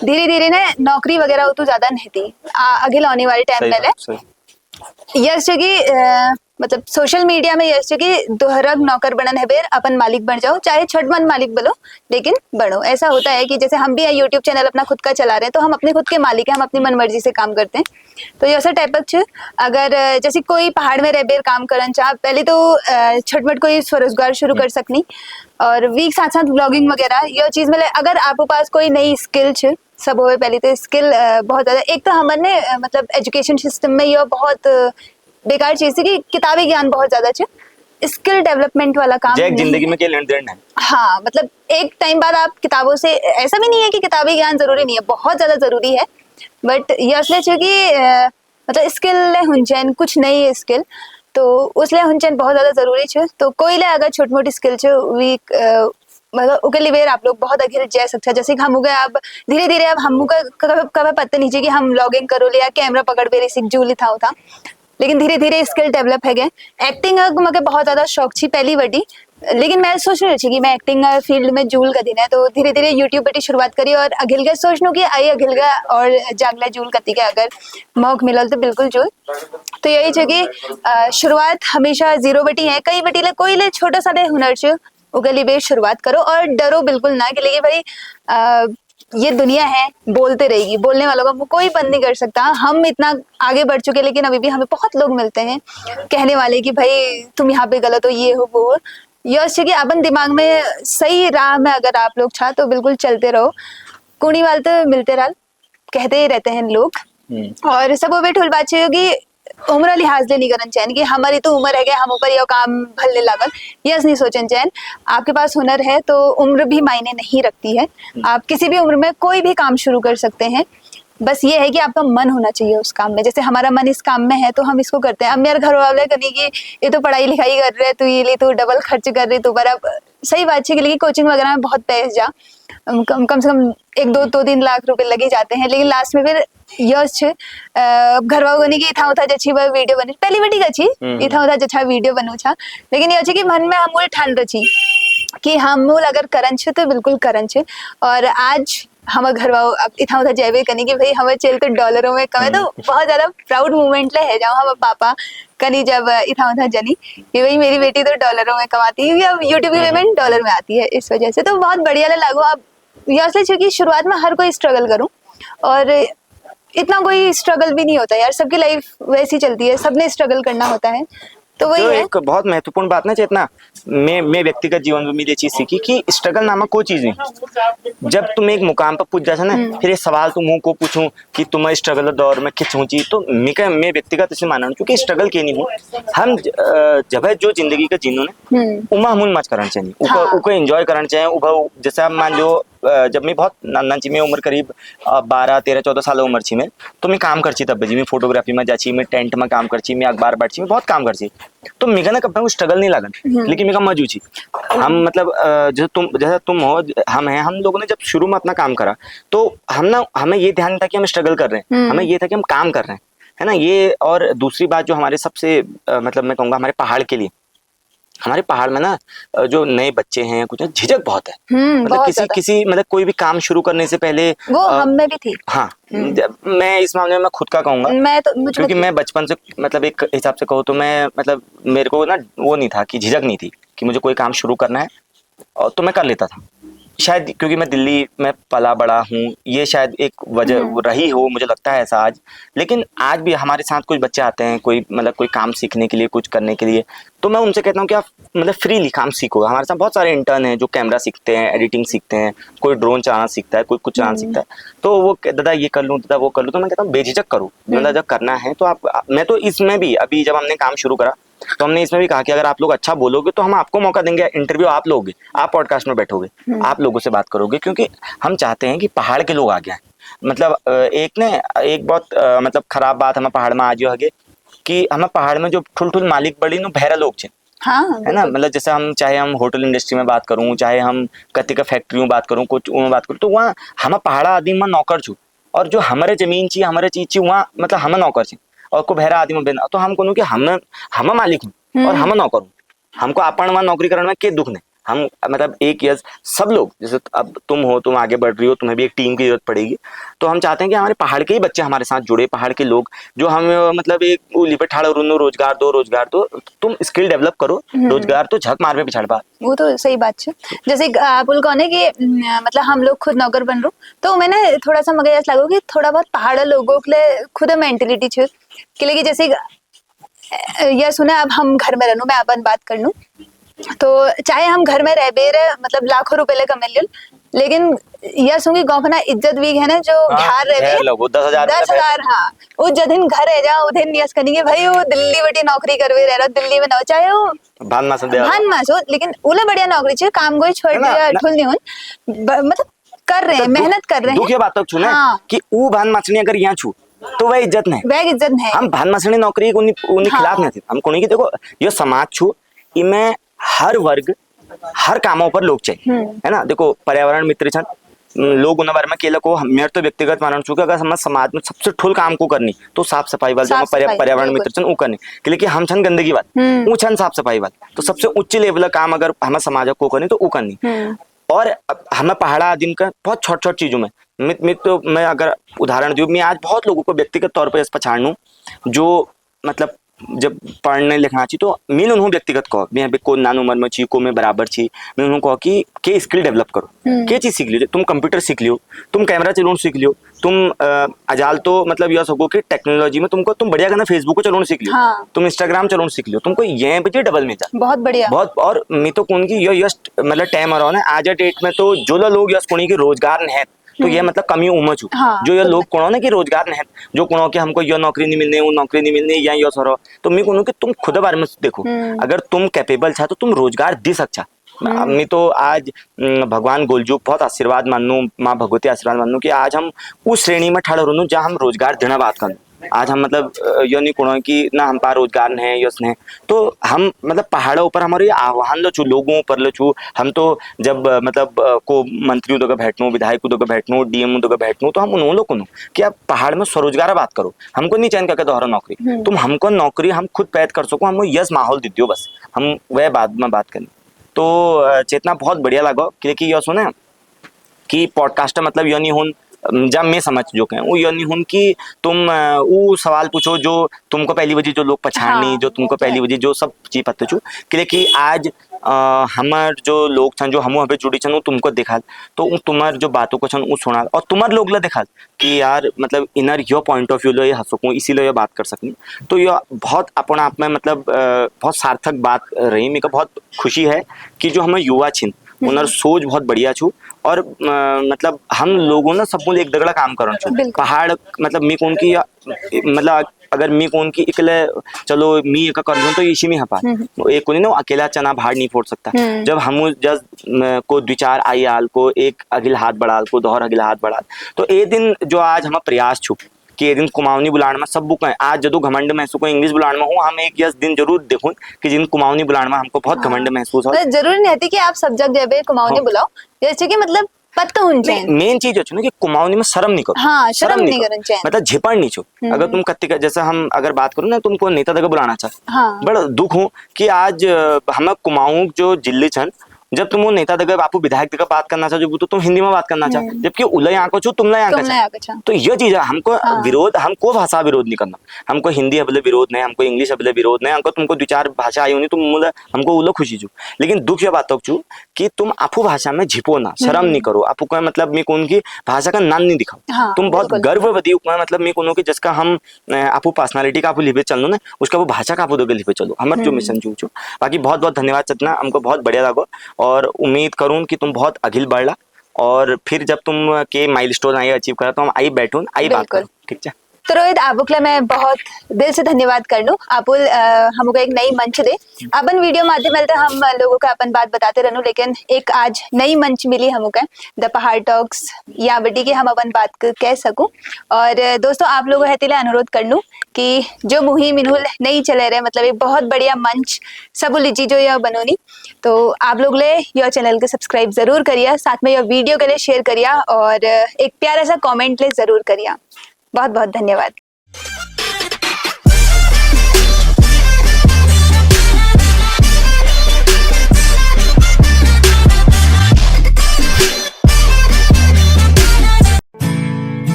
धीरे धीरे ना नौकरी वगैरह तो ज्यादा नहीं थी अगिल आने वाले टाइम में यश की मतलब सोशल मीडिया में यश की दोहरग नौकर बनन है बेर अपन मालिक बन जाओ, चाहे छठमन मालिक बोलो लेकिन बनो। ऐसा होता है कि जैसे हम भी यूट्यूब चैनल अपना खुद का चला रहे हैं तो हम अपने खुद के मालिक हैं, हम अपनी मनमर्जी से काम करते हैं। तो ऐसा टाइप अगर जैसे कोई पहाड़ में रह बेर काम करन चाह, पहले तो छठमट कोई स्वरोजगार शुरू कर सकनी, और वीक साथ साथ ब्लॉगिंग वगैरह ये चीज में अगर आपके पास कोई नई स्किल सब हो, पहले तो स्किल बहुत ज्यादा। एक तो हमने मतलब एजुकेशन सिस्टम में यह बहुत बेकार चीज थी कि किताबी ज्ञान बहुत ज्यादा स्किल डेवलपमेंट वाला काम जिंदगी में क्या लेन देन है। हाँ, मतलब एक टाइम बाद आप किताबों से, ऐसा भी नहीं है कि किताबी ज्ञान जरूरी नहीं है, बहुत ज्यादा जरूरी है, बट ये असले कि मतलब स्किल हुंचैन कुछ नई स्किल, तो उसलिए हुंचैन बहुत ज्यादा जरूरी है। तो कोई ले अगर छोटी मोटी स्किल वीक मतलब उके बेर आप लोग बहुत अघिल जा सकते हैं। जैसे कि हम अब धीरे धीरे अब हम कब पता नहीं कि हम लॉगिंग करो या कैमरा पकड़ बेरे सीख जूल था, लेकिन धीरे धीरे स्किल डेवलप है गए। एक्टिंग मुझे बहुत ज्यादा शौक थी पहली बड़ी, लेकिन मैं सोच रही थी कि मैं एक्टिंग फील्ड में जूल का दिन है, तो धीरे धीरे यूट्यूब पर शुरुआत करी और अघिल सोच लूँ कि आई अघिल और जागला जूल कती के अगर मौक मिलल तो बिल्कुल जूल। तो यही है कि शुरुआत हमेशा जीरो बटी है, कई बटी ले कोई ले छोटा सा हुनर उगली बेर शुरुआत करो और डरो बिल्कुल ना कि लेकिन भाई ये दुनिया है, बोलते रहेगी, बोलने वालों का कोई बंद नहीं कर सकता। हम इतना आगे बढ़ चुके लेकिन अभी भी हमें बहुत लोग मिलते हैं कहने वाले कि भाई तुम यहाँ पे गलत हो, ये हो वो हो। यह कि अपन दिमाग में सही राह में अगर आप लोग चाह तो बिल्कुल चलते रहो, कुणी वाल तो मिलते रह कहते ही रहते हैं लोग। और सब वो ठुल बात होगी उम्र लिहाज ले नहीं करना चाहिए कि हमारी तो उम्र है कि हम ऊपर यह काम भलने लागल, यस नहीं सोचना चाहिए। आपके पास हुनर है तो उम्र भी मायने नहीं रखती है, आप किसी भी उम्र में कोई भी काम शुरू कर सकते हैं। बस ये है कि आपका मन होना चाहिए उस काम में। जैसे हमारा मन इस काम में है तो हम इसको करते हैं। अब मेरे घर वाले कहने की ये तो पढ़ाई लिखाई कर रहे, तो ये ले तो डबल खर्च कर रही, तो बराबर सही बात है कि लेकिन कोचिंग वगैरह में बहुत पैसे जा कम से कम 1-2-3 लाख रुपए लगे जाते हैं, लेकिन लास्ट में फिर यश घर वालों की इथा उथा जच्छी वीडियो बनी पहली बेटी अच्छी इथा उथा जच्छा वीडियो बनू छा, लेकिन ये कि मन में हम ठान रची कि हम अगर करन छे तो बिल्कुल करन छे। और आज हम घर वालों इथा उथा जैवे करने की भाई हमें चल तो डॉलरों में कमे, तो बहुत ज्यादा प्राउड मोमेंट ले है जाओ हम पापा कनी जब इथा उथा जनी कि भाई मेरी बेटी तो डॉलरों में कमाती है, अब यूट्यूब की पेमेंट डॉलर में आती है, इस वजह से तो बहुत बढ़िया लागू। अब यह कि शुरुआत में हर कोई स्ट्रगल करूं, और इतना कोई स्ट्रगल भी नहीं होता यार, सबकी लाइफ वैसी चलती है, सबने स्ट्रगल करना होता है। तो वही है एक बहुत महत्वपूर्ण बात ना चेतना, मैं व्यक्तिगत जीवन में ये चीज सीखी कि स्ट्रगल नामक कोई चीज नहीं। जब तुम एक मुकाम पर पूछ जाता ना, फिर ये सवाल तुम मुंह को पूछूं कि तुम स्ट्रगल दौर में किस ऊंची, तो मैं व्यक्तिगत इसे माना क्योंकि स्ट्रगल के नहीं हूँ हम जब जो जिंदगी का जीनो ने उमा हम मच करना चाहिए, उको एंजॉय करना चाहिए। जैसे आप मान लो जब मैं बहुत नाची में उम्र करीब 12-13-14 साल उम्र थी मैं, तो मैं काम करची तब मैं फोटोग्राफी में जाची, मैं टेंट में काम करची, मैं अखबार बांटची, मैं बहुत काम करची। तो मेरा ना कभी स्ट्रगल नहीं लगन, लेकिन मेरा मजू छी। हम मतलब जैसा तुम हो हम हैं, हम लोगों ने जब शुरू में अपना काम करा तो हमें ये ध्यान था कि हम स्ट्रगल कर रहे हैं, हमें ये था कि हम काम कर रहे हैं, है ना ये। और दूसरी बात जो हमारे सबसे मतलब मैं कहूँगा हमारे पहाड़ के लिए, हमारे पहाड़ में ना जो नए बच्चे हैं कुछ झिझक बहुत है, मतलब किसी मतलब कोई भी काम शुरू करने से पहले वो हम में भी थी। हाँ, मैं इस मामले में मैं खुद का कहूंगा, क्योंकि मैं बचपन से मतलब एक हिसाब से कहूँ तो मैं मतलब मेरे को ना वो नहीं था कि झिझक नहीं थी कि मुझे कोई काम शुरू करना है, और तो मैं कर लेता था। शायद क्योंकि मैं दिल्ली में पला बड़ा हूँ, ये शायद एक वजह रही हो, मुझे लगता है ऐसा आज। लेकिन आज भी हमारे साथ कुछ बच्चे आते हैं, कोई मतलब कोई काम सीखने के लिए, कुछ करने के लिए, तो मैं उनसे कहता हूँ कि आप मतलब फ्रीली काम सीखो। हमारे साथ बहुत सारे इंटर्न हैं जो कैमरा सीखते हैं, एडिटिंग सीखते हैं, कोई ड्रोन चलाना सीखता है, कोई कुछ चलाना सीखता है, तो वो दादा ये कर लूँ, दादा वो कर लूँ। तो मैं कहता हूँ बेझिझक करो, मतलब जब करना है तो आप। मैं तो इसमें भी अभी जब हमने काम शुरू करा तो हमने इसमें भी कहा कि अगर आप लोग अच्छा बोलोगे तो हम आपको मौका देंगे, इंटरव्यू आप लोगे, आप पॉडकास्ट में बैठोगे, आप लोगों से बात करोगे, क्योंकि हम चाहते हैं कि पहाड़ के लोग आगे आए। मतलब एक बहुत मतलब खराब बात हमें पहाड़ में आज है कि हमें पहाड़ में जो ठुल मालिक बड़ी नो बहरा लोग छे, हाँ है ना। बिल्कुल। मतलब जैसे हम चाहे हम होटल इंडस्ट्री में बात करूँ, चाहे हम कति का फैक्ट्री में बात करूँ, कुछ में बात करूँ, तो वहाँ हम पहाड़ा आदमी में नौकर छू, और जो हमारे जमीन चाहिए हमारे चीज चाहिए वहाँ मतलब हम नौकर छी, और को बहरा आदमी बिना, तो हम कहूँ कि हम मालिक हूँ और हम नौकर हूँ। हमको अपन वहाँ नौकरी करने में के दुख नहीं। हम मतलब एक यस सब लोग, जैसे अब तुम हो, तुम आगे बढ़ रही हो, तुम्हें भी एक टीम की जरूरत पड़ेगी, तो हम चाहते हैं कि हमारे पहाड़ के ही बच्चे हमारे साथ जुड़े, पहाड़ के लोग जो हम मतलब एक उली पे ठाड़ रुनो रोजगार दो, तुम स्किल डेवलप करो, रोजगार तो झक मार पे पिछाड़ बा। वो तो सही बात है। जैसे बोल कौन है कि मतलब हम लोग खुद नौकर बन रो, तो मैंने थोड़ा सा मगर ऐसा लगो कि थोड़ा बहुत पहाड़ लोगों के लिए खुद मेंटेलिटी छे कि लेकिन जैसे यह सुना अब हम घर में रहनो, मैं अपन बात कर लूं, तो चाहे हम घर में रह बे रहे मतलब लाखों रुपए ले कमा लियो, लेकिन यह सुनगी गाँव में ना इज्जत भी है ना, जो घर रहे ढेर लोगो 10,000 10,000। हाँ, वो जदिन घर रह जाओ उदिन यस करेंगे भाई वो दिल्ली बटी नौकरी करवे रह रहा, दिल्ली में ना हो, चाहे वो भान मासन दे भान मास हो, लेकिन उले बढ़िया नौकरी चाहिए, काम कोई छोड़ है ना, दिया ना। ठुल नहीं हो, मतलब कर रहे हैं, मेहनत कर रहे दुख हैं। ये बात छू ना हाँ, कि वो भान मासनी अगर यहाँ छू तो वह इज्जत नहीं, वह इज्जत है। हम भान मासनी नौकरी उन्हीं हाँ। खिलाफ नहीं थे। हम कोनी की देखो ये समाज छू, इमें हर वर्ग हर कामों पर लोग चाहिए, है ना। देखो पर्यावरण मित्र छन लोग उन बारे में केला को मेरे तो व्यक्तिगत मानना चुके, अगर हम समाज में सबसे ठुल काम को करनी तो साफ सफाई वाल जो साफ सफाई, पर्यावरण बिल्कुल। मित्र छन ऊ करनी, लेकिन हम छन गंदगी वाल ऊ छन साफ सफाई वाल, तो सबसे उच्च लेवल काम अगर हम समाज को करनी तो ऊ करनी। और हमें पहाड़ा आदिम का बहुत छोट छोट चीजों में मित तो मैं अगर उदाहरण दूं, मैं आज बहुत लोगों को व्यक्तिगत तौर पर इस पछाड़नू जो मतलब जब पढ़ने लिखना चाहिए तो मैं उन्होंने व्यक्तिगत कहो मैं को नान उम्र में छी को मैं बराबर छी, मैं उन्होंने कहो कि के स्किल डेवलप करो, के चीज सीख लियो, तुम कंप्यूटर सीख लियो, तुम कैमरा चलाना सीख लियो, तुम अजाल तो मतलब यह सको कि टेक्नोलॉजी में तुमको तुम बढ़िया करना फेसबुक को चलाना सीख लियो, हाँ। तुम इंस्टाग्राम चलाना सीख लियो, तुमको ये बजे डबल में जा बहुत बढ़िया। बहुत। और मैं तो कौन की यो यस्ट मतलब टाइम आ रहा है आज डेट में, तो जो लोग यस कोनी की रोजगार नहीं है तो ये मतलब कमी उम्र छू, हाँ, जो ये बिल्कुल। लोग कोणो ना कि रोजगार नहीं है, जो कोणो कि हमको ये नौकरी नहीं मिलने वो नौकरी नहीं मिलने या यो सरो, तो मैं कहूँ कि तुम खुद बारे में देखो, अगर तुम कैपेबल छा तो तुम रोजगार दे सकता। मैं तो आज भगवान गोलजुग बहुत आशीर्वाद मानू, माँ भगवती आशीर्वाद मानू कि आज हम उस श्रेणी में ठाड़ रहूँ जहाँ हम रोजगार देना बात करूँ। आज हम मतलब यो नहीं कोणो कि ना हम पास रोजगार नहीं यस नहीं, तो हम मतलब पहाड़ों पर हमारे आह्वान लो छू लोगों पर लो छू। हम तो जब मतलब को मंत्रियों तो बैठनू, विधायकों तो बैठनू, डीएम तो बैठनू, तो हम उन लोग को कि आप पहाड़ में स्वरोजगार बात करो, हमको नहीं चैन करके दोहरा नौकरी, तुम हमको नौकरी हम खुद पैद कर सको, हम यस माहौल दे दियो, बस हम वह बाद में बात करें। तो चेतना बहुत बढ़िया लगा क्योंकि यो सुने कि पॉडकास्ट मतलब यो नहीं हो जब मैं समझ जो कहें वो यो नहीं हूं कि तुम वो सवाल पूछो जो तुमको पहली बजी जो लोग पछाड़नी, हाँ, जो तुमको वो तो पहली है। बजी जो सब चीज पता छू कि आज हमार जो लोग छन जो हम अभी जुड़ी छन वो तुमको दिखाल, तो तुम्हार जो बातों को छन वो सुनाल और तुम्हार लोग ला दिखाल कि यार मतलब इनर यो पॉइंट ऑफ व्यू लो ये हंसकूँ इसीलिए ये बात कर सकूँ, तो ये बहुत अपना आप में मतलब बहुत सार्थक बात रही। मेरे को बहुत खुशी है कि जो हमें युवा छिन उनर सोच बहुत बढ़िया छू, और मतलब हम लोगों ना सब एक दगड़ा काम करन छू बिल्कुल। पहाड़ मतलब मी कौन की मतलब अगर मी कौन की इकले चलो मी एक कर लूं तो इसी में हपा एक कोनी ना अकेला चना भाड़ नहीं फोड़ सकता। जब हम जब को विचार आई आल को एक अगिल हाथ बढ़ाल को दोहर अगिल हाथ बढ़ाल, तो ए दिन जो आज हम प्रयास छू कि दिन कुमाऊनी बुलाण में सब बुक है, आज जदों घमंड महसूस को इंग्लिश बुलाण में हूँ, हम एक यस दिन जरूर देखूं कि जिन कुमाऊनी बुलाण में हमको बहुत घमंड महसूस हो। मतलब जरूरी नहीं है कि आप सब जगह कुमाऊनी बुलाओ, जैसे कि मतलब पत्ता होनी चाहिए। मेन चीज है कि कुमाऊनी में शर्म नहीं करो। हाँ, शर्म नहीं करनी चाहिए। मतलब झिपड़ नहीं छो। अगर तुम कत्ती का जैसे हम अगर बात करो ना तुमको नेता तक बुलाना चाह, हाँ। बड़ा दुख हूँ कि आज हम कुमाऊं जो जिले छन जब तुम वो नेता दगा बापू विधायक दगा बात करना चाहो तो तुम हिंदी में बात करना चाह, जबकि उलय आंको छो तुमला आंका तो ये चीज है हमको विरोध, हमको भाषा विरोध नहीं करना, हमको हिंदी अबले विरोध नहीं, हमको इंग्लिश अबले विरोध नहीं, हमको तुमको दो चार भाषा आई होनी तुम हमको उलो खुशी छू, लेकिन दुख ये बात छू कि तुम आपू भाषा में झिपो ना, शर्म नहीं करो, आपू का मतलब मैं कौन की भाषा का नाम नहीं दिखाओ, तुम बहुत गर्ववती मतलब मैं कौन की जिसका हम आपू पर्सनालिटी का आपू लिपे चलो ना उसका वो भाषा का आपू लिपे चलो, हमारे जो मिशन छू। बाकी बहुत बहुत धन्यवाद चेतना, हमको बहुत बढ़िया लगो और उम्मीद करूं कि तुम बहुत अगिल बढ़ला और फिर जब तुम के माइलस्टोन आई अचीव करा तो हम आई बैठूं आई बात करूं, ठीक है। तो रोहित आबुकला मैं बहुत दिल से धन्यवाद करनू आपुल हमको एक नई मंच दे अपन वीडियो माध्यम तो हम लोगों का अपन बात बताते रहनू, लेकिन एक आज नई मंच मिली हमको द पहाड़ टॉक्स या बटी के हम अपन बात कह सकूं। और दोस्तों आप लोगों हेतिले अनुरोध करनू कि जो मुहिम इन्हुल नहीं चले रहे, मतलब एक बहुत बढ़िया मंच सब लीजी जो यह बनोनी, तो आप लोग ले यह चैनल को सब्सक्राइब जरूर करिए, साथ में यह वीडियो के लिए शेयर करिए और एक प्यारा सा कमेंट ले जरूर करिए। बहुत बहुत धन्यवाद।